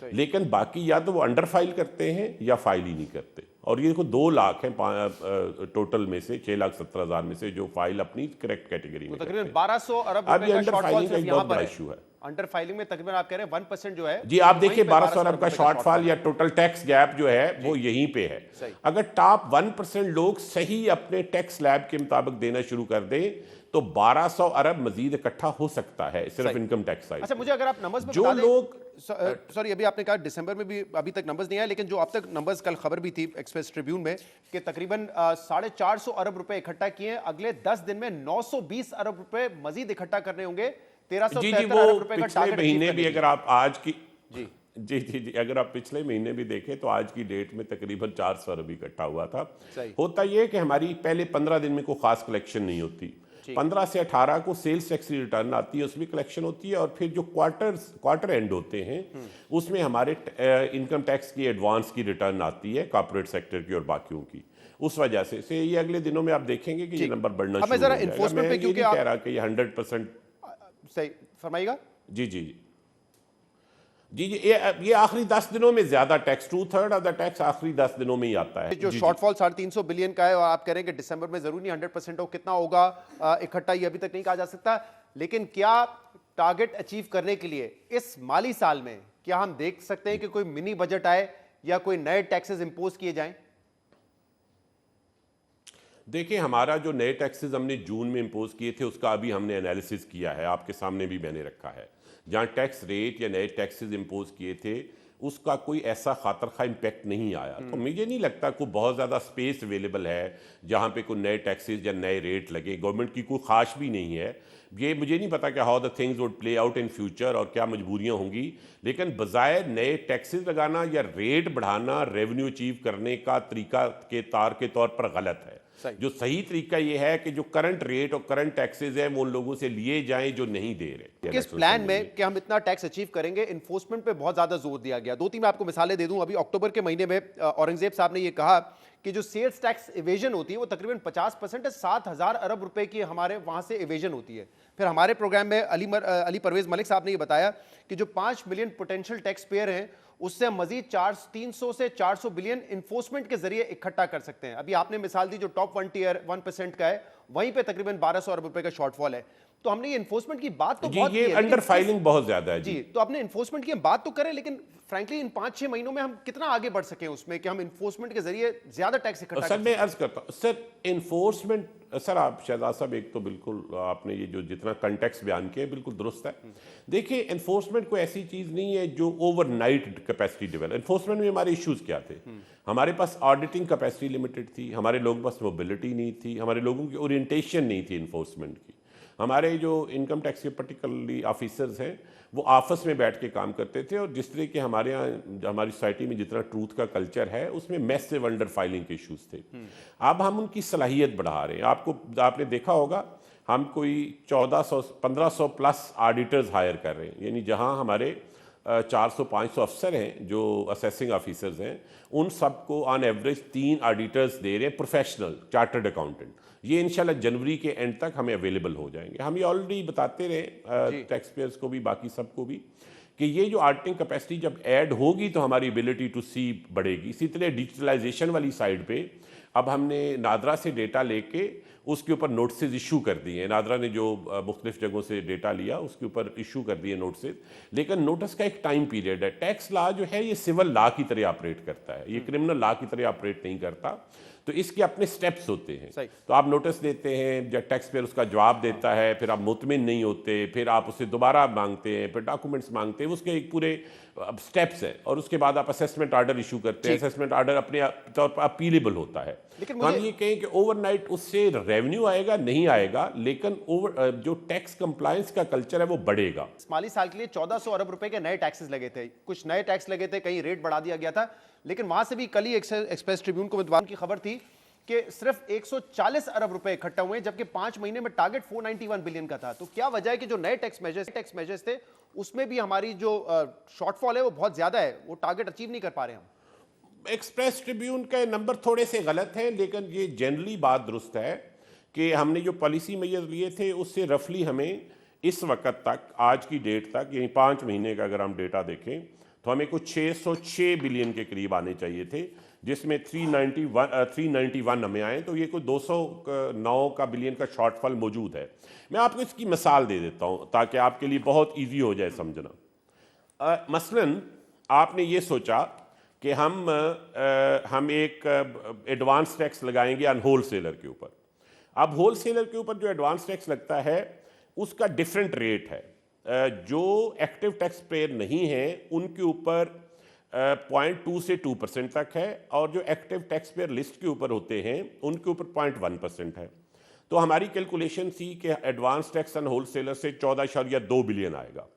लेकिन बाकी या तो वो अंडर फाइल करते हैं या फाइल ही नहीं करते। और ये देखो 2 लाख हैं टोटल में से 6,70,000 में से जो फाइल अपनी करेक्ट कैटेगरी में करते हैं। 1200 अरब अब ये अंडर फाइलिंग का एक बहुत बड़ा इशू है। अंडर फाइलिंग में तकरीबन आप कह रहे हैं 1% जो है जी, आप देखिए 1200 अरब का शॉर्टफॉल या टोटल टैक्स गैप जो है वो यहीं पे है। अगर टॉप 1% लोग सही अपने टैक्स स्लैब के मुताबिक देना शुरू कर दें तो 1200 अरब मजीद इकट्ठा हो सकता है सिर्फ इनकम टैक्स साइड। अच्छा, मुझे अगर आप नंबर्स में जो लोग सॉरी अभी आपने कहा दिसंबर में भी अभी तक नंबर्स नहीं आए, लेकिन जो अब तक नंबर्स कल खबर भी थी एक्सप्रेस ट्रिब्यून में कि तकरीबन 450 अरब रुपए इकट्ठा किए, अगले 10 दिन में 920 अरब रुपए मजीद इकट्ठा करने होंगे। 1373 अरब रुपए का टारगेट महीने भी अगर आप आज की जी अगर आप पिछले महीने भी देखें तो आज की डेट में तकरीबन 400 अरब इकट्ठा हुआ था। होता यह कि हमारी पहले 15 दिन में कोई खास कलेक्शन नहीं होती, 15 से 18 को सेल्स टैक्स की रिटर्न आती है, उसमें कलेक्शन होती है, और फिर जो क्वार्टर एंड होते हैं उसमें हमारे इनकम टैक्स की एडवांस की रिटर्न आती है, कॉर्पोरेट सेक्टर की और बाकियों की। उस वजह से ये अगले दिनों में आप देखेंगे कि ये नंबर बढ़ना शुरू हो जाएगा। मैं ये नहीं कह रहा कि ये 100% सही फरमाइएगा। जी जी जी जी ये आखिरी 10 दिनों में ज्यादा टैक्स 2/3 ऑफ द टैक्स आखिरी 10 दिनों में ही आता है। जो शॉर्टफॉल 350 बिलियन का है और आप कह रहे हैं कि दिसंबर में जरूर नहीं 100% हो, कितना होगा इकट्ठा ये अभी तक नहीं कहा जा सकता, लेकिन क्या टारगेट अचीव करने के लिए इस माली साल में क्या हम देख सकते हैं कि कोई मिनी बजट आए या कोई नए टैक्सेस इंपोज किए जाएं? देखिए, हमारा जो नए टैक्सेस हमने जून में इंपोज किए थे उसका अभी हमने एनालिसिस किया है, आपके सामने भी मैंने रखा है। जहाँ टैक्स रेट या नए टैक्सेस इंपोज किए थे उसका कोई ऐसा खातरखा इम्पैक्ट नहीं आया। तो मुझे नहीं लगता कोई बहुत ज़्यादा स्पेस अवेलेबल है जहाँ पे कोई नए टैक्सेस या नए रेट लगे। गवर्नमेंट की कोई ख्वाहिश भी नहीं है। ये मुझे नहीं पता कि how the things would play out in future और क्या मजबूरियाँ होंगी, लेकिन बजाय नए टैक्सेस लगाना या रेट बढ़ाना रेवेन्यू अचीव करने का तरीका के तौर पर गलत है। जो सही तरीका ये है कि जो करंट रेट और करंट टैक्सेस है वो उन लोगों से लिए जाएं जो नहीं दे रहे। किस प्लान में कि हम इतना टैक्स अचीव करेंगे, इन्फोर्समेंट पे बहुत ज्यादा जोर दिया गया। 2-3 मैं आपको मिसालें दे दूं। अभी अक्टूबर के महीने में औरंगजेब साहब ने ये कहा कि जो सेल्स टैक्स इवेजन होती है वो तकरीबन 50% है, 7,000 अरब रुपए की हमारे वहां से इवेजन होती है। फिर हमारे प्रोग्राम में अली परवेज मलिक साहब ने ये बताया कि जो 5 मिलियन पोटेंशियल टैक्स पेयर हैं उससे हम मजीद 300 से 400 बिलियन इन्फोर्समेंट के जरिए इकट्ठा कर सकते हैं। अभी आपने मिसाल दी जो टॉप 1 टियर 1% का है, वहीं पे तकरीबन 1200 अरब रुपए का शॉर्टफॉल है। तो हमने ये इन्फोर्समेंट की बात तो बहुत की है, अंडर फाइलिंग बहुत ज्यादा है जी। तो आपने इन्फोर्समेंट की हम बात तो करें, लेकिन फ्रैंकली इन 5-6 महीनों में हम कितना आगे बढ़ सके उसमें कि हम इन्फोर्समेंट के जरिए ज्यादा टैक्स इकट्ठा सर मैं अर्ज करता हूं सर इन्फोर्समेंट। सर आप शहजाद साहब एक तो बिल्कुल आपने ये जो जितना कंटेक्स्ट बयान किया बिल्कुल दुरुस्त है। देखिए इन्फोर्समेंट कोई ऐसी चीज नहीं है जो ओवरनाइट कैपेसिटी डेवलप। इन्फोर्समेंट में हमारे इश्यूज क्या थे? हमारे पास ऑडिटिंग कैपेसिटी लिमिटेड थी, हमारे लोगों के पास मोबिलिटी नहीं थी, हमारे लोगों की ओरिएंटेशन नहीं थी इन्फोर्समेंट की। हमारे जो इनकम टैक्स के पर्टिकुलरली ऑफिसर्स हैं वो आपस में बैठ के काम करते थे, और जिस तरह के हमारे यहाँ हमारी सोसाइटी में जितना ट्रूथ का कल्चर है उसमें मैसिव अंडर फाइलिंग के इश्यूज थे। अब हम उनकी सलाहियत बढ़ा रहे हैं। आपने देखा होगा हम कोई 1400-1500 प्लस ऑडिटर्स हायर कर रहे हैं, यानी जहाँ हमारे 400-500 अफसर हैं जो असेसिंग ऑफिसर्स हैं, उन सबको ऑन एवरेज 3 ऑडिटर्स दे रहे हैं प्रोफेशनल चार्टर्ड अकाउंटेंट। ये इंशाल्लाह जनवरी के एंड तक हमें अवेलेबल हो जाएंगे। हम ये ऑलरेडी बताते रहे टैक्स पेयर्स को भी बाकी सबको भी कि ये जो ऑडिटिंग कैपेसिटी जब ऐड होगी तो हमारी एबिलिटी टू सी बढ़ेगी। इसी तरह डिजिटलाइजेशन वाली साइड पे अब हमने नादरा से डेटा लेके उसके ऊपर नोटिस इशू कर दिए हैं। नादरा ने जो मुख्तलिफ जगहों से डेटा लिया उसके ऊपर इशू कर दिए नोटिस, लेकिन नोटिस का एक टाइम पीरियड है। टैक्स लॉ जो है ये सिविल लॉ की तरह ऑपरेट करता है, ये क्रिमिनल लॉ की तरह ऑपरेट नहीं करता, तो इसके अपने स्टेप्स होते हैं। तो आप नोटिस देते हैं, जब टैक्स पेयर उसका जवाब देता है, फिर आप मुतमिन नहीं होते, फिर आप उससे दोबारा मांगते हैं, फिर डॉक्यूमेंट्स मांगते हैं, उसके एक पूरे स्टेप्स हैं, और उसके बाद आप असेसमेंट ऑर्डर इशू करते हैं। असेसमेंट ऑर्डर अपने तौर पर अपीलेबल होता है। लेकिन हम ये कहें कि ओवरनाइट उससे रेवेन्यू आएगा नहीं आएगा, लेकिन जो टैक्स कंप्लायंस का कल्चर है वो बढ़ेगा। माली साल के लिए 1400 अरब रुपए के नए टैक्सेस लगे थे, कुछ नए टैक्स लगे थे, कहीं रेट बढ़ा दिया गया था, लेकिन वहां से भी कल ही एक्सप्रेस ट्रिब्यून को विद्वान की खबर थी कि सिर्फ 140 अरब रुपए इकट्ठा हुए, जबकि 5 महीने में टारगेट 491 बिलियन का था। तो क्या वजह है कि जो नए टैक्स मेजर्स थे उसमें भी हमारी जो शॉर्टफॉल है वो बहुत ज्यादा है, वो टारगेट अचीव नहीं कर पा रहे हम? एक्सप्रेस ट्रिब्यून के नंबर थोड़े से गलत हैं, लेकिन ये जनरली बात दुरुस्त है कि हमने जो पॉलिसी मेजर लिए थे उससे रफली हमें इस वक्त तक, आज की डेट तक, यानी 5 महीने का अगर हम डेटा देखें तो हमें कुछ 606 बिलियन के करीब आने चाहिए थे, जिसमें 391 हमें आए, तो ये कोई 209 का बिलियन का शॉर्टफॉल मौजूद है। मैं आपको इसकी मिसाल दे देता हूँ ताकि आपके लिए बहुत इजी हो जाए समझना। मसलन आपने ये सोचा कि हम एक एडवांस टैक्स लगाएंगे अन होलसेलर के ऊपर। अब होलसेलर के ऊपर जो एडवांस टैक्स लगता है उसका डिफरेंट रेट है। जो एक्टिव टैक्स पेयर नहीं है उनके ऊपर 0.2 से 2% तक है, और जो एक्टिव टैक्स पेयर लिस्ट के ऊपर होते हैं उनके ऊपर 0.1% है। तो हमारी कैलकुलेशन थी कि एडवांस टैक्स ऑन होलसेलर से 14.2 बिलियन आएगा।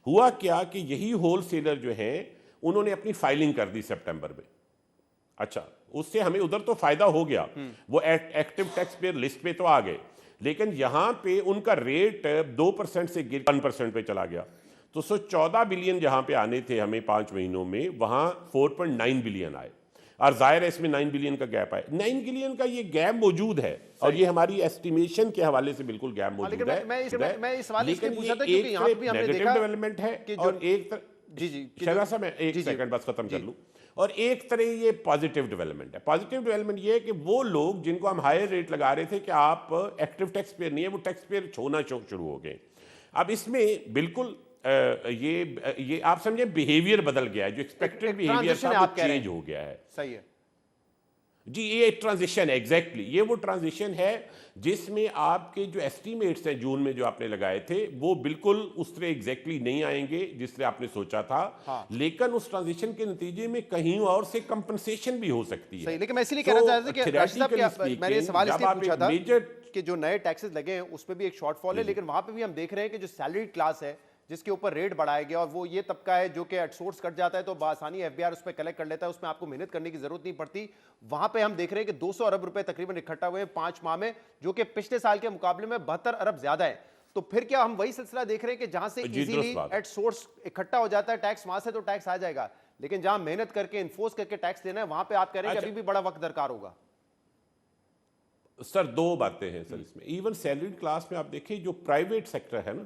हुआ क्या कि यही होलसेलर जो है उन्होंने अपनी फाइलिंग कर दी सितंबर में। अच्छा, उससे हमें उधर तो फायदा हो गया, वो एक्टिव टैक्स पेयर लिस्ट पे तो आ गए, लेकिन यहां पे उनका रेट 2% से गिर 1% पे चला गया। तो 14 बिलियन जहां पे आने थे हमें 5 महीनों में, वहां 4.9 बिलियन आए, और जाहिर है इसमें 9 बिलियन का गैप आए। 9 बिलियन का ये गैप मौजूद है, और ये हमारी एस्टिमेशन के हवाले से बिल्कुल गैप मौजूद है। मैं इस सवाल इसलिए पूछा था क्योंकि यहां पे भी हमने देखा डेवलपमेंट है, और एक शहजाद साहब मैं एक सेकंड बस खत्म कर लूं, और एक तरह ये पॉजिटिव डेवलपमेंट है। पॉजिटिव डेवलपमेंट ये है कि वो लोग जिनको हम हायर रेट लगा रहे थे कि आप एक्टिव टैक्स पेयर नहीं है, वो टैक्स पेयर छोड़ना शुरू हो गए। अब इसमें बिल्कुल ये आप समझे बिहेवियर बदल गया है, जो एक्सपेक्टेड बिहेवियर था वो चेंज हो गया है। सही है जी, ये ट्रांजिशन है, एग्जैक्टली ये वो ट्रांजिशन है जिसमें आपके जो एस्टीमेट्स हैं जून में जो आपने लगाए थे वो बिल्कुल उस तरह एग्जैक्टली नहीं आएंगे जिस तरह आपने सोचा था। हाँ। लेकिन उस ट्रांजिशन के नतीजे में कहीं और से कंपनसेशन भी हो सकती है। सही, लेकिन मैं इसलिए कहना चाह रहा था कि राशिद साहब, मैंने सवाल इसलिए पूछा था कि जो नए टैक्सेस लगे हैं उसमें भी एक शॉर्टफॉल है, लेकिन वहां पे भी हम देख रहे हैं कि जो सैलरी क्लास है जिसके ऊपर रेट बढ़ाया गया, और वो ये तबका है जो कि आउटसोर्स कर जाता है तो बासानी एफबीआर उस पर कलेक्ट कर लेता है, उसमें आपको मेहनत करने की जरूरत नहीं पड़ती। वहां पे हम देख रहे हैं कि 200 अरब रुपए तकरीबन इकट्ठा हुए 5 माह में, जो कि पिछले साल के मुकाबले में 72 अरब ज्यादा है। तो फिर क्या हम वही सिलसिला देख रहे हैं कि जहां से इजीली एट सोर्स इकट्ठा हो जाता है टैक्स, वहां से तो टैक्स आ जाएगा, लेकिन जहां मेहनत करके इन्फोर्स करके टैक्स लेना है वहां पे आप कह रहे हैं कि अभी भी बड़ा वक्त दरकार होगा। सर दो बातें हैं सर इसमें। इवन सैलरीड क्लास में आप देखें जो प्राइवेट सेक्टर है ना,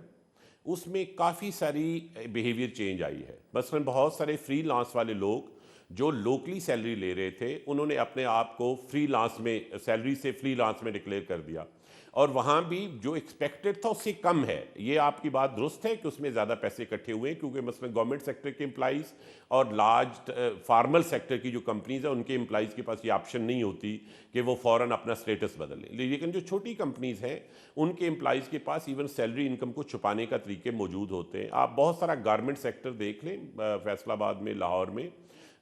उसमें काफ़ी सारी बिहेवियर चेंज आई है। मसलन बहुत सारे फ्रीलांस वाले लोग जो लोकली सैलरी ले रहे थे, उन्होंने अपने आप को फ्रीलांस में, सैलरी से फ्रीलांस में डिक्लेयर कर दिया, और वहाँ भी जो एक्सपेक्टेड था उससे कम है। ये आपकी बात दुरुस्त है कि उसमें ज़्यादा पैसे इकट्ठे हुए हैं, क्योंकि मसलन गवर्नमेंट सेक्टर के एम्प्लॉइज़ और लार्ज फार्मल सेक्टर की जो कंपनीज हैं उनके एम्प्लॉइज़ के पास ये ऑप्शन नहीं होती कि वो फ़ौरन अपना स्टेटस बदल लें। लेकिन जो छोटी कंपनीज़ हैं उनके एम्प्लॉइज़ के पास इवन सैलरी इनकम को छुपाने का तरीके मौजूद होते हैं। आप बहुत सारा गारमेंट सेक्टर देख लें, फैसलाबाद में, लाहौर में,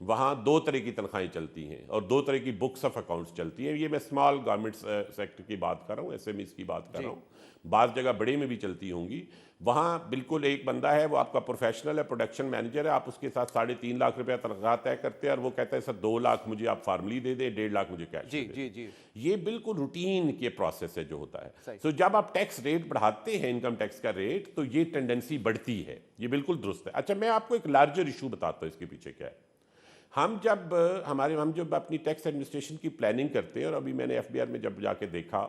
वहाँ 2 तरह की तनख्वाहें चलती हैं और 2 तरह की बुक्स ऑफ अकाउंट्स चलती हैं। ये मैं स्मॉल गारमेंट सेक्टर की बात कर रहा हूँ, एसएमईज की बात कर रहा हूँ, बाज़ जगह बड़े में भी चलती होंगी। वहाँ बिल्कुल एक बंदा है, वो आपका प्रोफेशनल है, प्रोडक्शन मैनेजर है, आप उसके साथ 3.5 लाख रुपया तनख्वाह तय करते हैं और वो कहता है सर 2 लाख मुझे आप फार्मली दे दें, 1.5 लाख मुझे कैश जी जी जी। ये बिल्कुल रूटीन के प्रोसेस है जो होता है। सो जब आप टैक्स रेट बढ़ाते हैं, इनकम टैक्स का रेट, तो ये टेंडेंसी बढ़ती है, ये बिल्कुल दुरुस्त है। अच्छा, मैं आपको एक लार्जर इशू बताता हूँ इसके पीछे क्या है। हम जब अपनी टैक्स एडमिनिस्ट्रेशन की प्लानिंग करते हैं, और अभी मैंने एफबीआर में जब जाके देखा,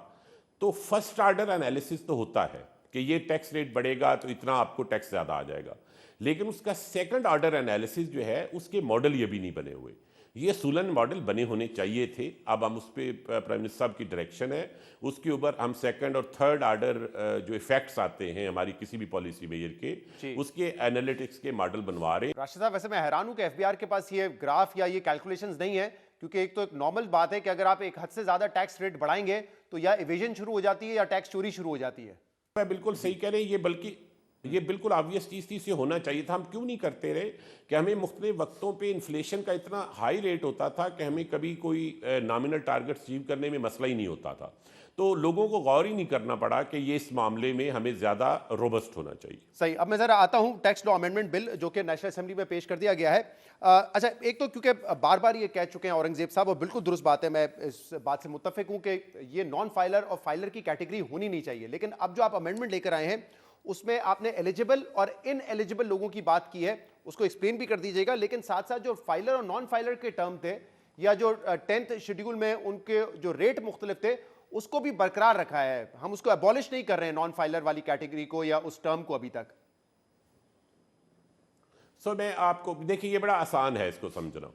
तो फर्स्ट ऑर्डर एनालिसिस तो होता है कि ये टैक्स रेट बढ़ेगा तो इतना आपको टैक्स ज़्यादा आ जाएगा, लेकिन उसका सेकंड ऑर्डर एनालिसिस जो है उसके मॉडल ये भी नहीं बने हुए। ये सुलन मॉडल बने होने चाहिए थे। अब हम उस पर, प्राइम मिनिस्टर साहब की डायरेक्शन है, उसके ऊपर हम सेकंड और थर्ड ऑर्डर जो इफेक्ट्स आते हैं हमारी किसी भी पॉलिसी मेजर के, उसके एनालिटिक्स के मॉडल बनवा रहे हैं। राशिद साहब, वैसे मैं हैरान हूं कि एफबीआर के पास ये ग्राफ या ये कैलकुलेशंस नहीं है, क्योंकि एक तो एक नॉर्मल बात है कि अगर आप एक हद से ज्यादा टैक्स रेट बढ़ाएंगे तो या इवेजन शुरू हो जाती है या टैक्स चोरी शुरू हो जाती है। मैं बिल्कुल सही कह रहे हैं, ये बल्कि ये बिल्कुल ऑब्वियस चीज़ थी, इसे होना चाहिए था। हम क्यों नहीं करते रहे कि हमें मुख्तलिफ वक्तों पे इन्फ्लेशन का इतना हाई रेट होता था कि हमें कभी कोई नॉमिनल टारगेट अचीव करने में मसला ही नहीं होता था। तो लोगों को गौर ही नहीं करना पड़ा कि ये इस मामले में हमें ज़्यादा रोबस्ट होना चाहिए। सही। अब मैं ज़रा आता हूँ टैक्स लॉ अमेंडमेंट बिल जो कि नेशनल असेंबली में पेश कर दिया गया है। अच्छा, एक तो क्योंकि बार बार ये कह चुके हैं औरंगजेब साहब, और बिल्कुल दुरुस्त बात है, मैं इस बात से मुत्तफिक हूँ कि ये नॉन फाइलर और फाइलर की कैटेगरी होनी नहीं चाहिए, लेकिन अब जो आप अमेंडमेंट लेकर आए हैं उसमें आपने एलिजिबल और इन एलिजिबल लोगों की बात की है, उसको एक्सप्लेन भी कर दीजिएगा। लेकिन साथ साथ जो फाइलर और नॉन फाइलर के टर्म थे, या जो 10th शेड्यूल में उनके जो रेट मुख्तलिफ थे, उसको भी बरकरार रखा है। हम उसको एबॉलिश नहीं कर रहे हैं, नॉन फाइलर वाली कैटेगरी को या उस टर्म को अभी तक। मैं आपको, देखिए ये बड़ा आसान है इसको समझना।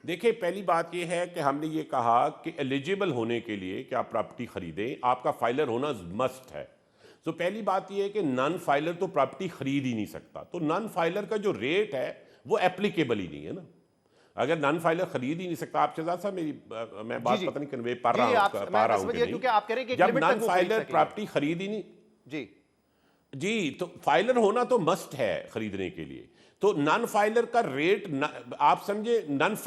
देखिए, पहली बात ये है कि हमने ये कहा कि एलिजिबल होने के लिए कि आप प्रॉपर्टी खरीदें, आपका फाइलर होना मस्ट है। पहली बात यह है कि नॉन फाइलर तो प्रॉपर्टी खरीद ही नहीं सकता, तो नॉन फाइलर का जो रेट है वो एप्लीकेबल ही नहीं है ना। अगर नॉन फाइलर खरीद ही नहीं सकता, आप शहजाद साहब मैं बात पता नहीं कन्वे पा रहा हूं क्योंकि आप कह रहे हैं कि जब नॉन फाइलर प्रॉपर्टी खरीद ही नहीं जी, तो फाइलर होना तो मस्ट है खरीदने के लिए। तो नॉन फाइलर का रेट आप समझे नॉन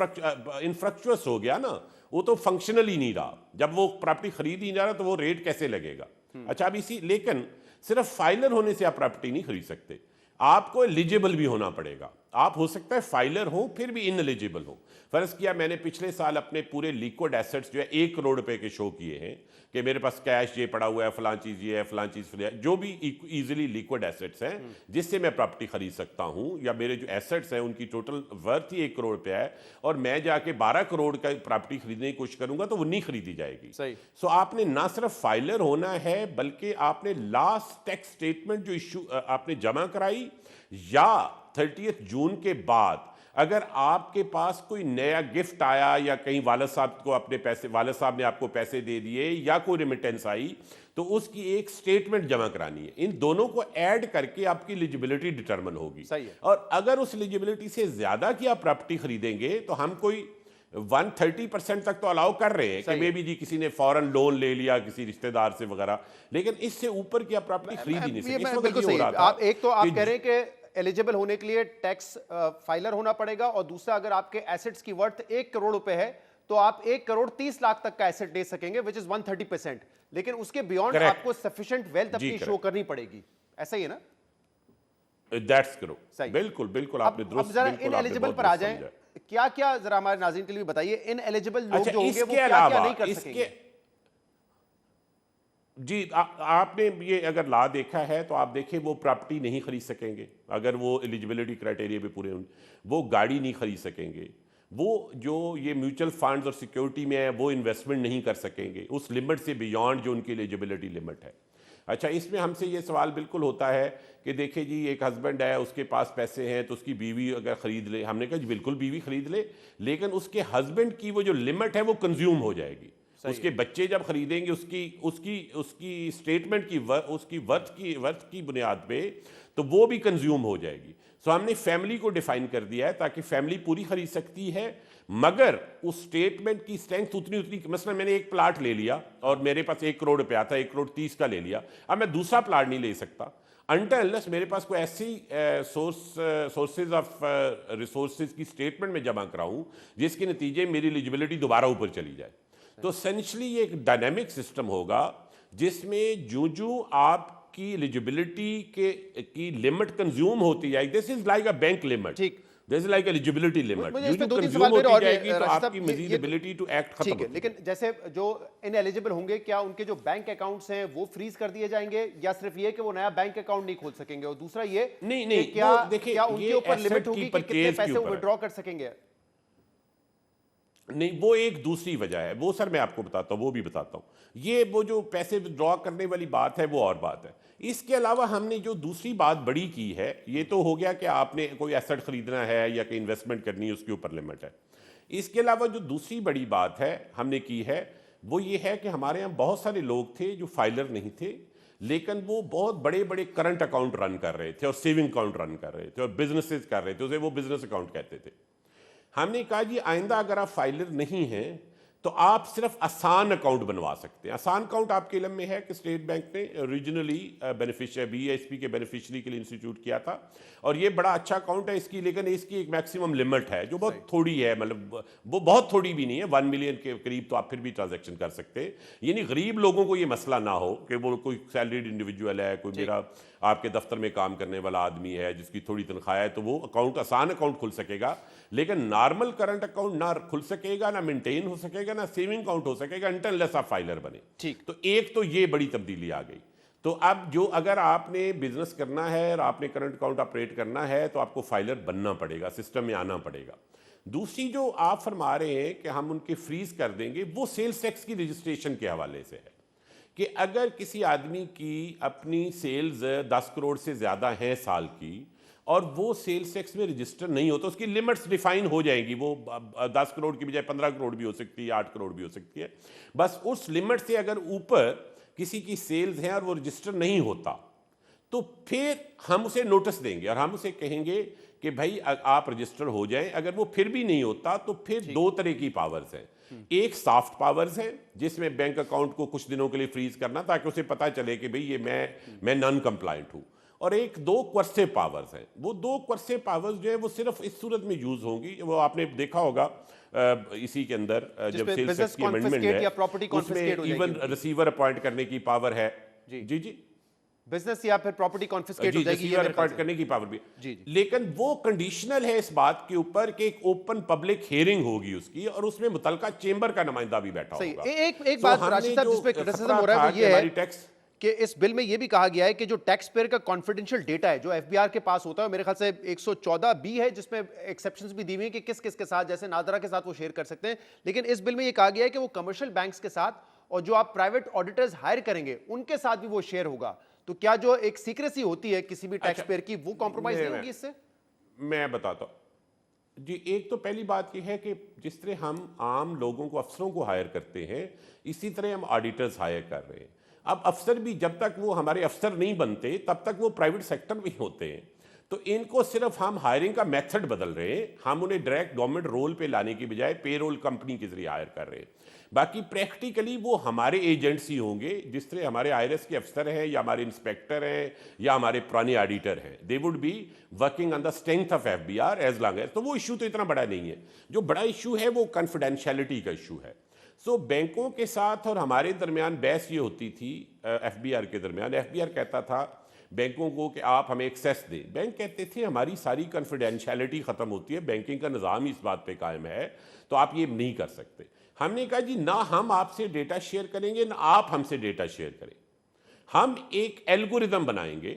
इनफ्रक्चुअस हो गया ना, वो तो फंक्शनल ही नहीं रहा। जब वो प्रॉपर्टी खरीद ही नहीं रहा तो वो रेट कैसे लगेगा। अच्छा, अब लेकिन सिर्फ फाइलर होने से आप प्रॉपर्टी नहीं खरीद सकते, आपको एलिजिबल भी होना पड़ेगा। आप हो सकता है फाइलर हो फिर भी इनएलिजिबल हो। फर्ज किया मैंने पिछले साल अपने पूरे लिक्विड एसेट्स जो है 1 करोड़ रुपए के शो किए हैं कि मेरे पास कैश ये पड़ा हुआ है, फलां चीज ये है, फलां चीज जो भी इजीली लिक्विड एसेट्स हैं जिससे मैं प्रॉपर्टी खरीद सकता हूं, या मेरे जो एसेट्स हैं उनकी टोटल वर्थ ही 1 करोड़ रुपया है, और मैं जाके 12 करोड़ का प्रॉपर्टी खरीदने की कोशिश करूंगा तो वो नहीं खरीदी जाएगी। सो आपने ना सिर्फ फाइलर होना है, बल्कि आपने लास्ट टैक्स स्टेटमेंट जो इशू आपने जमा कराई, या 30 जून के बाद अगर आपके पास कोई नया गिफ्ट आया, या कहीं वालिद साहब को अपने पैसे, वालिद साहब ने आपको पैसे दे दिए, या कोई रेमिटेंस आई, तो उसकी एक स्टेटमेंट जमा करानी है। इन दोनों को ऐड करके आपकी एलिजिबिलिटी डिटरमिन होगी। और अगर उस एलिजिबिलिटी से ज्यादा की आप प्रॉपर्टी खरीदेंगे तो हम कोई 130% तक तो अलाउ कर रहे हैं कि मे बी जी किसी ने फॉरेन लोन ले लिया किसी रिश्तेदार से वगैरह, लेकिन इससे ऊपर की आप प्रॉपर्टी खरीद ही नहीं सकते। एक तो आप कह रहे हैं कि एलिजिबल होने के लिए टैक्स फाइलर होना पड़ेगा, और दूसरा अगर आपके एसेट्स की वर्थ 1 करोड़ रुपए है तो आप 1 करोड़ 30 लाख तक का एसेट दे सकेंगे, विच इज 130%, लेकिन उसके बियॉन्ड आपको सफिशिएंट वेल्थ अपनी शो करनी पड़ेगी। ऐसा ही है ना? दैट्स करो सही। बिल्कुल बिल्कुल आपने अब दुरुस्त जरा बिल्कुल इन आपने एलिजिबल बहुत पर आ दुरुस्त जाएं, समझा। क्या क्या जरा हमारे नाज़रीन के लिए बताइए, इन एलिजिबल लोग अच्छा जो होंगे वो इसके क्या क्या अलावा नहीं कर इसके सकेंगे? जी आपने ये अगर ला देखा है तो आप देखिए वो प्रॉपर्टी नहीं खरीद सकेंगे अगर वो एलिजिबिलिटी क्राइटेरिया पे पूरे होंगे, वो गाड़ी नहीं खरीद सकेंगे, वो जो ये म्यूचुअल फंड्स और सिक्योरिटी में है वो इन्वेस्टमेंट नहीं कर सकेंगे उस लिमिट से बियॉन्ड जो उनकी एलिजिबिलिटी लिमिट है। अच्छा इसमें हमसे ये सवाल बिल्कुल होता है कि देखिए जी एक हस्बैंड है उसके पास पैसे हैं तो उसकी बीवी अगर ख़रीद ले, हमने कहा जी बिल्कुल बीवी खरीद ले, लेकिन उसके हस्बैंड की वो जो लिमिट है वो कंज्यूम हो जाएगी। उसके बच्चे जब खरीदेंगे उसकी उसकी उसकी स्टेटमेंट की उसकी वर्थ की बुनियाद पे तो वो भी कंज्यूम हो जाएगी। सो हमने फैमिली को डिफाइन कर दिया है ताकि फैमिली पूरी खरीद सकती है, मगर उस स्टेटमेंट की स्ट्रेंथ उतनी उतनी, मसलन मैंने एक प्लाट ले लिया और मेरे पास 1 करोड़ रुपया था, 1 करोड़ 30 का ले लिया, अब मैं दूसरा प्लाट नहीं ले सकता अनटिल मेरे पास कोई ऐसी सोर्सेज ऑफ रिसोर्सेज की स्टेटमेंट में जमा कराऊं जिसके नतीजे मेरी एलिजिबिलिटी दोबारा ऊपर चली जाए। तो एसेंशली ये एक डायनेमिक सिस्टम होगा जिसमें जो आपकी एलिजिबिलिटी की लिमिट कंज्यूम होती जाएगी, this is like a bank limit, ठीक, this is like eligibility limit, मुझे इस पे जो दो तीन कंज्यूम सवाल मेरे होती और जाएगी तो राशिद साहब, आपकी मजीद एबिलिटी टू एक्ट खत्म ठीक है, होती लेकिन जैसे जो इन एलिजिबल होंगे क्या उनके जो बैंक अकाउंट्स हैं वो फ्रीज कर दिए जाएंगे, या सिर्फ ये कि वो नया बैंक अकाउंट नहीं खोल सकेंगे? और दूसरा ये नहीं कि क्या देखिए क्या उनके ऊपर asset लिमिट की होगी कि कितने purchase के पैसे ऊपर है। विड्रॉ कर सकेंगे? नहीं वो एक दूसरी वजह है, वो सर मैं आपको बताता हूँ, वो भी बताता हूँ। ये वो जो पैसे विड्रॉ करने वाली बात है वो और बात है। इसके अलावा हमने जो दूसरी बात बड़ी की है, ये तो हो गया कि आपने कोई एसेट खरीदना है या कोई इन्वेस्टमेंट करनी है उसके ऊपर लिमिट है। इसके अलावा जो दूसरी बड़ी बात है हमने की है वो ये है कि हमारे यहाँ बहुत सारे लोग थे जो फाइलर नहीं थे, लेकिन वो बहुत बड़े बड़े करंट अकाउंट रन कर रहे थे और सेविंग अकाउंट रन कर रहे थे और बिजनेसेस कर रहे थे, उसे वो बिजनेस अकाउंट कहते थे। हमने कहा जी आइंदा अगर आप फाइलर नहीं हैं तो आप सिर्फ आसान अकाउंट बनवा सकते हैं। आसान अकाउंट आपके इल्म में है कि स्टेट बैंक ने रीजनली बेनिफिशियरी BISP के बेनिफिशियरी के लिए इंस्टीट्यूट किया था और ये बड़ा अच्छा अकाउंट है इसकी, लेकिन इसकी एक मैक्सिमम लिमिट है जो बहुत थोड़ी है, मतलब वो बहुत थोड़ी भी नहीं है, 1 मिलियन के करीब तो आप फिर भी ट्रांजैक्शन कर सकते हैं। यानी गरीब लोगों को ये मसला ना हो कि वो कोई सैलरीड इंडिविजुअल है, कोई मेरा आपके दफ्तर में काम करने वाला आदमी है जिसकी थोड़ी तनख्वाह है, तो वो अकाउंट आसान अकाउंट खुल सकेगा, लेकिन नॉर्मल करंट अकाउंट ना खुल सकेगा, ना मेंटेन हो सकेगा, ना सेविंग अकाउंट हो सकेगा अनटिल आप फाइलर बने। ठीक, तो एक तो ये बड़ी तब्दीली आ गई। तो अब जो अगर आपने बिजनेस करना है और आपने करंट अकाउंट ऑपरेट करना है तो आपको फाइलर बनना पड़ेगा, सिस्टम में आना पड़ेगा। दूसरी जो आप फरमा रहे हैं कि हम उनके फ्रीज कर देंगे, वो सेल्स टैक्स की रजिस्ट्रेशन के हवाले से है कि अगर किसी आदमी की अपनी सेल्स 10 करोड़ से ज़्यादा हैं साल की और वो सेल्स टैक्स में रजिस्टर नहीं होता, उसकी लिमिट्स डिफाइन हो जाएंगी, वो 10 करोड़ की बजाय 15 करोड़ भी हो सकती है, 8 करोड़ भी हो सकती है। बस उस लिमिट से अगर ऊपर किसी की सेल्स हैं और वो रजिस्टर नहीं होता तो फिर हम उसे नोटिस देंगे और हम उसे कहेंगे कि भाई आप रजिस्टर हो जाएं। अगर वो फिर भी नहीं होता तो फिर दो तरह की पावर्स हैं, एक सॉफ्ट पावर्स है जिसमें बैंक अकाउंट को कुछ दिनों के लिए फ्रीज करना ताकि उसे पता चले कि भाई ये मैं नॉन कंप्लायंट हूं, और एक 2 क्वर्सिव पावर्स हैं। वो 2 क्वर्सिव पावर्स जो है वो सिर्फ इस सूरत में यूज होंगी, वो आपने देखा होगा इसी के अंदर जब सेल्स टैक्स की अमेंडमेंट है उसमें इवन रिसीवर अपॉइंट करने की पावर है। जी जी बिजनेस या फिर प्रॉपर्टी कॉन्फिस्केट हो जाएगी, रिसीवर अपॉइंट करने की पावर भी। लेकिन वो कंडीशनल है इस बात के ऊपर कि एक ओपन पब्लिक हियरिंग होगी उसकी और उसमें मुतलका चेंबर का नुमाइंदा भी बैठा होगा। एक बात राशिद साहब जिस पे क्रिटिसिज्म हो रहा है वो ये है टैक्स कि इस बिल में ये भी कहा गया है कि जो टैक्स पेयर का कॉन्फिडेंशियल डेटा है जो एफबीआर के पास होता है, मेरे ख्याल से 114B है जिसमें एक्सेप्शंस भी दी हुई हैं कि किस किस के साथ, जैसे नादरा के साथ वो शेयर कर सकते हैं, लेकिन इस बिल में ये कहा गया है कि वो कमर्शियल बैंक्स के साथ और जो आप प्राइवेट ऑडिटर्स हायर करेंगे उनके साथ भी वो शेयर होगा। तो क्या जो एक सीक्रेसी होती है किसी भी टैक्स पेयर की वो कॉम्प्रोमाइज नहीं होगी इससे? मैं बताता हूं जी। एक तो पहली बात यह है कि जिस तरह हम आम लोगों को, अफसरों को हायर करते हैं, इसी तरह हम ऑडिटर्स हायर कर रहे हैं। अब अफसर भी जब तक वो हमारे अफसर नहीं बनते तब तक वो प्राइवेट सेक्टर में होते हैं, तो इनको सिर्फ हम हायरिंग का मेथड बदल रहे हैं। हम उन्हें डायरेक्ट गवर्नमेंट रोल पे लाने की बजाय पेरोल कंपनी के जरिए हायर कर रहे हैं। बाकी प्रैक्टिकली वो हमारे एजेंट्स ही होंगे, जिस तरह हमारे IRS के अफसर हैं या हमारे इंस्पेक्टर हैं या हमारे पुराने ऑडिटर हैं, they would be working on the strength of FBR as long as. तो वो इशू तो इतना बड़ा नहीं है। जो बड़ा इशू है वो कॉन्फिडेंशियलिटी का इशू है। सो बैंकों के साथ और हमारे दरमियान बहस ये होती थी, FBR के दरमियान। FBR कहता था बैंकों को कि आप हमें एक्सेस दें। बैंक कहते थे हमारी सारी कॉन्फिडेंशियलिटी ख़त्म होती है, बैंकिंग का निज़ाम ही इस बात पे कायम है, तो आप ये नहीं कर सकते। हमने कहा जी ना हम आपसे डेटा शेयर करेंगे ना आप हमसे डेटा शेयर करें, हम एक एल्गोरिदम बनाएंगे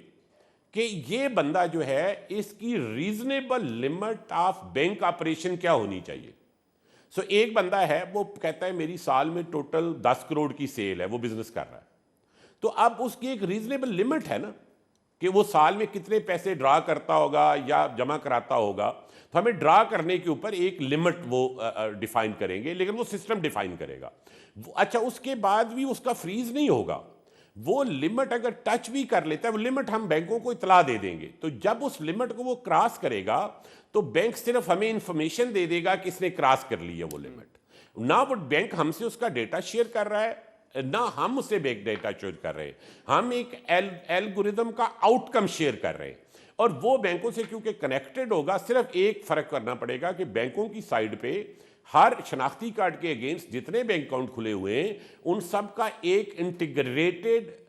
कि ये बंदा जो है इसकी reasonable limit of bank operation क्या होनी चाहिए। सो एक बंदा है वो कहता है मेरी साल में टोटल 10 करोड़ की सेल है, वो बिजनेस कर रहा है, तो अब उसकी एक रीजनेबल लिमिट है ना कि वो साल में कितने पैसे ड्रा करता होगा या जमा कराता होगा, तो हमें ड्रा करने के ऊपर एक लिमिट वो डिफाइन करेंगे, लेकिन वो सिस्टम डिफाइन करेगा। अच्छा, उसके बाद भी उसका फ्रीज नहीं होगा, वो लिमिट अगर टच भी कर लेता है वो लिमिट हम बैंकों को इतला दे देंगे, तो जब उस लिमिट को वो क्रॉस करेगा तो बैंक सिर्फ हमें इंफॉर्मेशन दे देगा कि इसने क्रॉस कर ली है वो लिमिट, ना वो बैंक हमसे उसका डेटा शेयर कर रहा है ना हम उससे बैंक डेटा शेयर कर रहे हैं, हम एक एल्गोरिदम का आउटकम शेयर कर रहे हैं। और वो बैंकों से क्योंकि कनेक्टेड होगा, सिर्फ एक फर्क करना पड़ेगा कि बैंकों की साइड पे हर शनाख्ती कार्ड के अगेंस्ट जितने बैंक अकाउंट खुले हुए हैं उन सब का एक इंटीग्रेटेड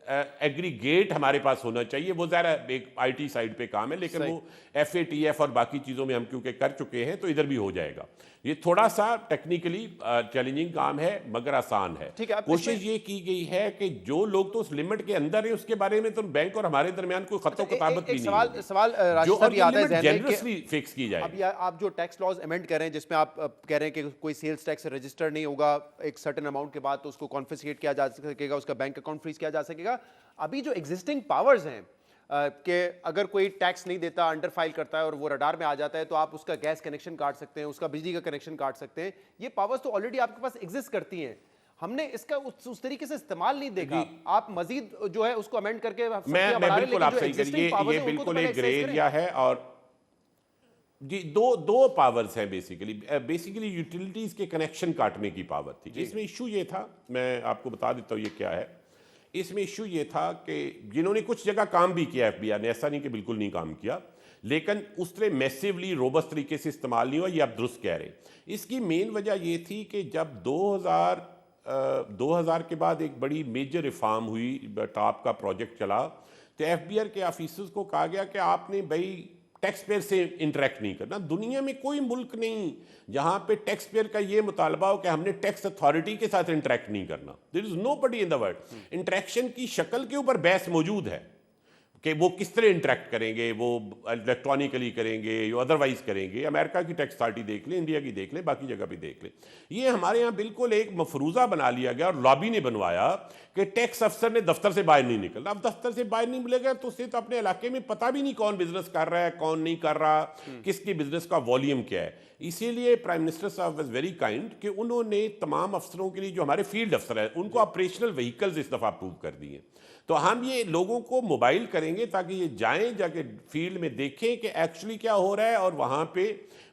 एग्रीगेट हमारे पास होना चाहिए। वो ज़रा एक आईटी साइड पे काम है, लेकिन वो FATF और बाकी चीज़ों में हम क्योंकि कर चुके हैं तो इधर भी हो जाएगा। ये थोड़ा सा टेक्निकली चैलेंजिंग काम है मगर आसान है। ठीक है, कोशिश ये की गई है कि जो लोग तो उस लिमिट के अंदर है उसके बारे में तो बैंक और हमारे दरमियान कोई खत्तो किताबत भी नहीं है। सवाल राशिद साहब याद है जनरसली फिक्स की जाए। अब आप जो टैक्स लॉज अमेंड कर रहे हैं जिसमें आप कह रहे हैं कि कोई सेल्स टैक्स रजिस्टर नहीं होगा एक सर्टेन अमाउंट के बाद तो उसको कॉन्फिस्केट किया जा सकेगा, उसका बैंक अकाउंट फ्रीज किया जा सकेगा। अभी जो एग्जिस्टिंग पावर्स हैं कि अगर कोई टैक्स नहीं देता, अंडर फाइल करता है और वो रडार में आ जाता है तो आप उसका गैस कनेक्शन काट सकते हैं, उसका बिजली का कनेक्शन काट सकते हैं, ये पावर्स तो ऑलरेडी आपके पास एग्जिस्ट करती हैं। हमने इसका उस तरीके से इस्तेमाल नहीं देखा। आप मजीद जो है उसको अमेंड करके मैं बिल्कुल आप सही करिए, ये बिल्कुल एक ग्रे एरिया है। और जी दो पावर्स हैं बेसिकली यूटिलिटीज के कनेक्शन काटने की पावर थी। इसमें इशू ये था, मैं आपको बता देता हूँ ये क्या है। इसमें इशू ये था कि जिन्होंने कुछ जगह काम भी किया FBI ने, ऐसा नहीं कि बिल्कुल नहीं काम किया, लेकिन उस तरह मैसिवली रोबस्ट तरीके से इस्तेमाल नहीं हुआ, ये आप दुरुस्त कह रहे हैं। इसकी मेन वजह ये थी कि जब 2000 के बाद एक बड़ी मेजर रिफॉर्म हुई, टॉप का प्रोजेक्ट चला, तो FBI के ऑफिसर्स को कहा गया कि आपने भाई टैक्स पेयर से इंटरेक्ट नहीं करना। दुनिया में कोई मुल्क नहीं जहां पे टैक्स पेयर का ये मुतालबा हो कि हमने टैक्स अथॉरिटी के साथ इंटरेक्ट नहीं करना। There is nobody in the world. Interaction की शक्ल के ऊपर बहस मौजूद है कि वो किस तरह इंटरेक्ट करेंगे, वो इलेक्ट्रॉनिकली करेंगे या अदरवाइज करेंगे। अमेरिका की टैक्स अथॉरिटी देख लें, इंडिया की देख लें, बाकी जगह भी देख लें। ये हमारे यहाँ बिल्कुल एक मफरूज़ा बना लिया गया और लॉबी ने बनवाया कि टैक्स अफसर ने दफ्तर से बाहर नहीं निकलना। अब दफ्तर से बाहर नहीं मिलेगा तो उससे तो अपने इलाके में पता भी नहीं कौन बिजनेस कर रहा है, कौन नहीं कर रहा, किसकी बिजनेस का वॉल्यूम क्या है। इसीलिए प्राइम मिनिस्टर साहब वाज वेरी काइंड कि उन्होंने तमाम अफसरों के लिए, जो हमारे फील्ड अफसर हैं, उनको ऑपरेशनल व्हीकल्स इस दफ़ा अप्रूव कर दिए। तो हम ये लोगों को मोबाइल करेंगे ताकि ये जाएं, जाके फील्ड में देखें कि एक्चुअली क्या हो रहा है और वहाँ पे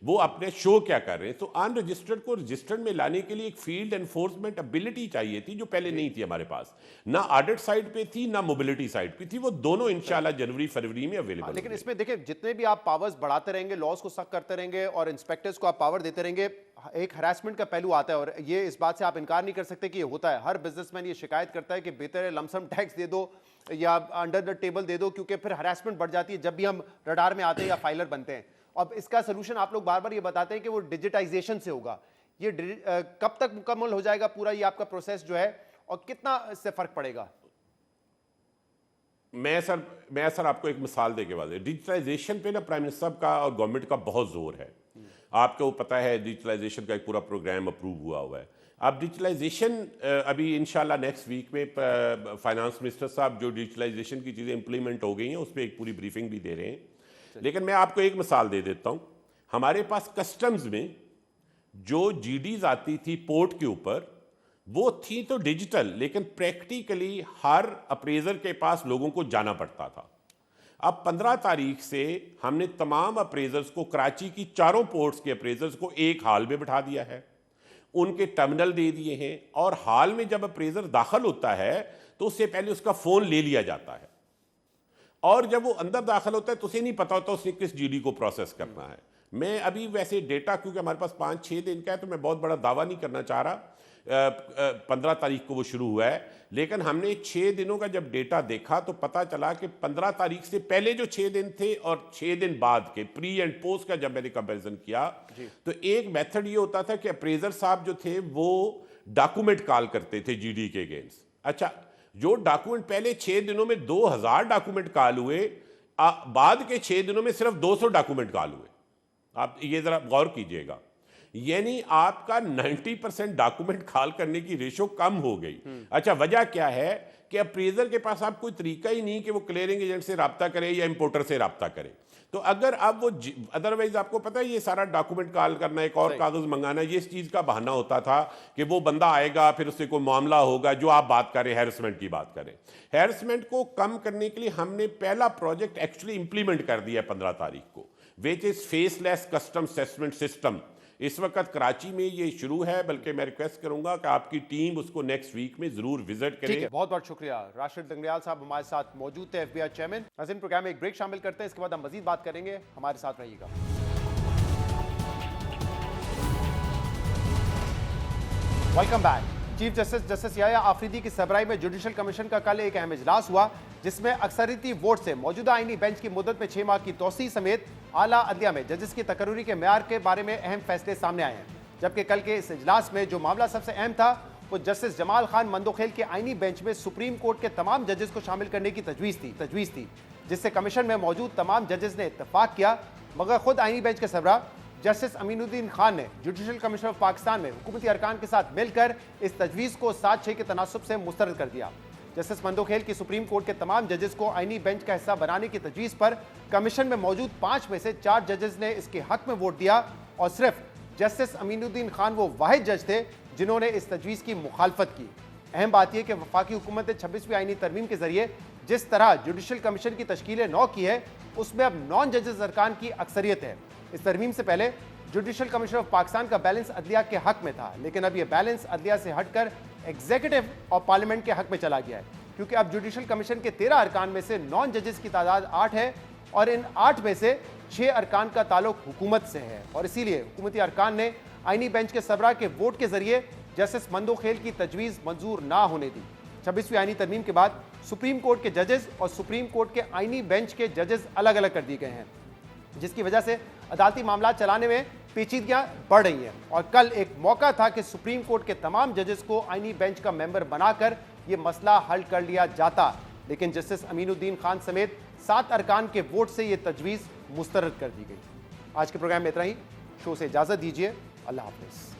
वो अपने शो क्या कर रहे हैं। तो अनरजिस्टर्ड को रजिस्टर्ड में लाने के लिए एक फील्ड एनफोर्समेंट एबिलिटी चाहिए थी, जो पहले नहीं थी हमारे पास, ना ऑडिट साइड पे थी ना मोबिलिटी साइड पे थी। वो दोनों इंशाल्लाह जनवरी फरवरी में अवेलेबल। लेकिन इसमें देखिए, जितने भी आप पावर्स बढ़ाते रहेंगे, लॉज को सख्त करते रहेंगे और इंस्पेक्टर्स को आप पावर देते रहेंगे, एक हरासमेंट का पहलू आता है। और ये इस बात से आप इनकार नहीं कर सकते कि ये होता है। हर बिजनेसमैन ये शिकायत करता है कि बेहतर है लमसम टैक्स दे दो या अंडर द टेबल दे दो, क्योंकि फिर हरासमेंट बढ़ जाती है जब भी हम रडार में आते हैं या फाइलर बनते हैं। अब इसका सोल्यूशन आप लोग बार बार ये बताते हैं कि वो डिजिटाइजेशन से होगा। ये कब तक मुकम्मल हो जाएगा पूरा ये आपका प्रोसेस जो है, और कितना इससे फर्क पड़ेगा? मैं सर आपको एक मिसाल देके बात, डिजिटलाइजेशन पे ना प्राइम मिनिस्टर का और गवर्नमेंट का बहुत जोर है। आपको पता है डिजिटलाइजेशन का एक पूरा प्रोग्राम अप्रूव हुआ है। अब डिजिटलाइजेशन अभी इंशाल्लाह नेक्स्ट वीक में फाइनेंस मिनिस्टर साहब जो डिजिटलाइजेशन की चीज़ें इंप्लीमेंट हो गई हैं उस पर एक पूरी ब्रीफिंग भी दे रहे हैं। लेकिन मैं आपको एक मिसाल दे देता हूँ। हमारे पास कस्टम्स में जो GDs आती थी पोर्ट के ऊपर, वो थी तो डिजिटल, लेकिन प्रैक्टिकली हर अप्रेजर के पास लोगों को जाना पड़ता था। अब 15 तारीख से हमने तमाम अप्रेजर्स को, कराची की चारों पोर्ट्स के अप्रेजर्स को एक हाल में बिठा दिया है, उनके टर्मिनल दे दिए हैं, और हाल में जब अप्रेजर दाखिल होता है तो उससे पहले उसका फ़ोन ले लिया जाता है, और जब वो अंदर दाखिल होता है तो उसे नहीं पता होता उसने किस GD को प्रोसेस करना है। मैं अभी वैसे डेटा, क्योंकि हमारे पास 5-6 दिन का है, तो मैं बहुत बड़ा दावा नहीं करना चाह रहा। 15 तारीख को वो शुरू हुआ है, लेकिन हमने 6 दिनों का जब डेटा देखा तो पता चला कि 15 तारीख से पहले जो 6 दिन थे और 6 दिन बाद के प्री एंड पोस्ट का जब मैंने कंपैरिजन किया तो एक मेथड ये होता था कि अप्रेजर साहब जो थे वो डॉक्यूमेंट कॉल करते थे जीडी के अगेंस्ट। अच्छा, जो डॉक्यूमेंट पहले 6 दिनों में 2000 डॉक्यूमेंट कॉल हुए, बाद के 6 दिनों में सिर्फ 200 डॉक्यूमेंट कॉल हुए। आप ये जरा गौर कीजिएगा, यानी आपका 90% डॉक्यूमेंट कॉल करने की रेशो कम हो गई। अच्छा, वजह क्या है कि अप्रेजर के पास आप कोई तरीका ही नहीं कि वो क्लियरिंग एजेंट से रब्ता करे या इंपोर्टर से रब्ता करे। तो अगर अब वो अदरवाइज आपको पता है ये सारा डॉक्यूमेंट कॉल करना, एक और कागज मंगाना, ये इस चीज का बहाना होता था कि वो बंदा आएगा फिर उससे कोई मामला होगा, जो आप बात करें हैरेसमेंट की बात करें। हैरेसमेंट को कम करने के लिए हमने पहला प्रोजेक्ट एक्चुअली इंप्लीमेंट कर दिया 15 तारीख को, which is faceless custom assessment system. इस वक्त कराची में ये शुरू है, बल्कि मैं रिक्वेस्ट करूंगा कि आपकी टीम उसको नेक्स्ट वीक में जरूर विजिट करे। बहुत बहुत शुक्रिया। राशिद दंगलियाल साहब हमारे साथ मौजूद थे, FBI चेयरमैन। नाज़रीन, प्रोग्राम में एक ब्रेक शामिल करते हैं, इसके बाद हम मजीद बात करेंगे, हमारे साथ रहिएगा। Welcome back. Chief justice Yahya Afridi की सरबराही में जुडिशल कमीशन का कल एक अहम इजलास हुआ, जिसमें अक्सरियती वोट से मौजूदा आईनी बेंच की मुद्दत में 6 माह की तोसी समेत आला अदलिया में जजेस की तकर्रुरी के मेयार के बारे में अहम फैसले सामने आए हैं। जबकि कल के इस इजलास में जो मामला सबसे अहम था वो जस्टिस जमाल खान मंदोखेल के आईनी बेंच में सुप्रीम कोर्ट के तमाम जजेस को शामिल करने की तजवीज़ थी, जिससे कमीशन में मौजूद तमाम जजेस ने इत्तेफाक किया। मगर खुद आईनी बेंच के सरबराह जस्टिस अमीनुद्दीन खान ने जुडिशल कमीशन ऑफ पाकिस्तान में हुकूमती अरकान के साथ मिलकर इस तजवीज़ को 7-6 के तनासुब से मुस्तरद कर दिया। जस्टिस मंदोखेल की सुप्रीम कोर्ट के तमाम जजेस को आईनी बेंच का हिस्सा बनाने की तजवीज़ पर कमीशन में मौजूद 5 में से 4 जजेस ने इसके हक में वोट दिया, और सिर्फ जस्टिस अमीनुद्दीन खान वो वाहिद जज थे जिन्होंने इस तजवीज़ की मुखालफत की। अहम बात यह कि वफाकी हुकूमत ने 26वीं आईनी तरमीम के जरिए जिस तरह जुडिशल कमीशन की तश्कील नौ की है, उसमें अब नॉन जजेस अरकान की अक्सरियत है। इस तरमीम से पहले जुडिशल कमीशन ऑफ पाकिस्तान का बैलेंस अदलिया के हक में था, लेकिन अब यह बैलेंस अदलिया से हटकर एग्जीक्यूटिव और पार्लियामेंट के हक में चला गया है, क्योंकि अब जुडिशल कमीशन के 13 अरकान में से नॉन जजेस की तादाद 8 है, और इन 8 में से 6 अरकान का ताल्लुक हुकूमत से है। और इसीलिए हुकूमती अरकान ने आईनी बेंच के सरबराह के वोट के जरिए जस्टिस मंदोखेल की तजवीज़ मंजूर ना होने दी। 26वीं आईनी तरमीम के बाद सुप्रीम कोर्ट के जजेस और सुप्रीम कोर्ट के आईनी बेंच के जजेस अलग अलग कर दिए गए हैं, जिसकी वजह से अदालती मामला चलाने में पेचीदगियां बढ़ रही हैं। और कल एक मौका था कि सुप्रीम कोर्ट के तमाम जजेस को आईनी बेंच का मेंबर बनाकर यह मसला हल कर लिया जाता, लेकिन जस्टिस अमीनुद्दीन खान समेत 7 अरकान के वोट से यह तजवीज़ मुस्तरद कर दी गई। आज के प्रोग्राम में इतना ही। शो से इजाज़त दीजिए। अल्लाह हाफ़िज़।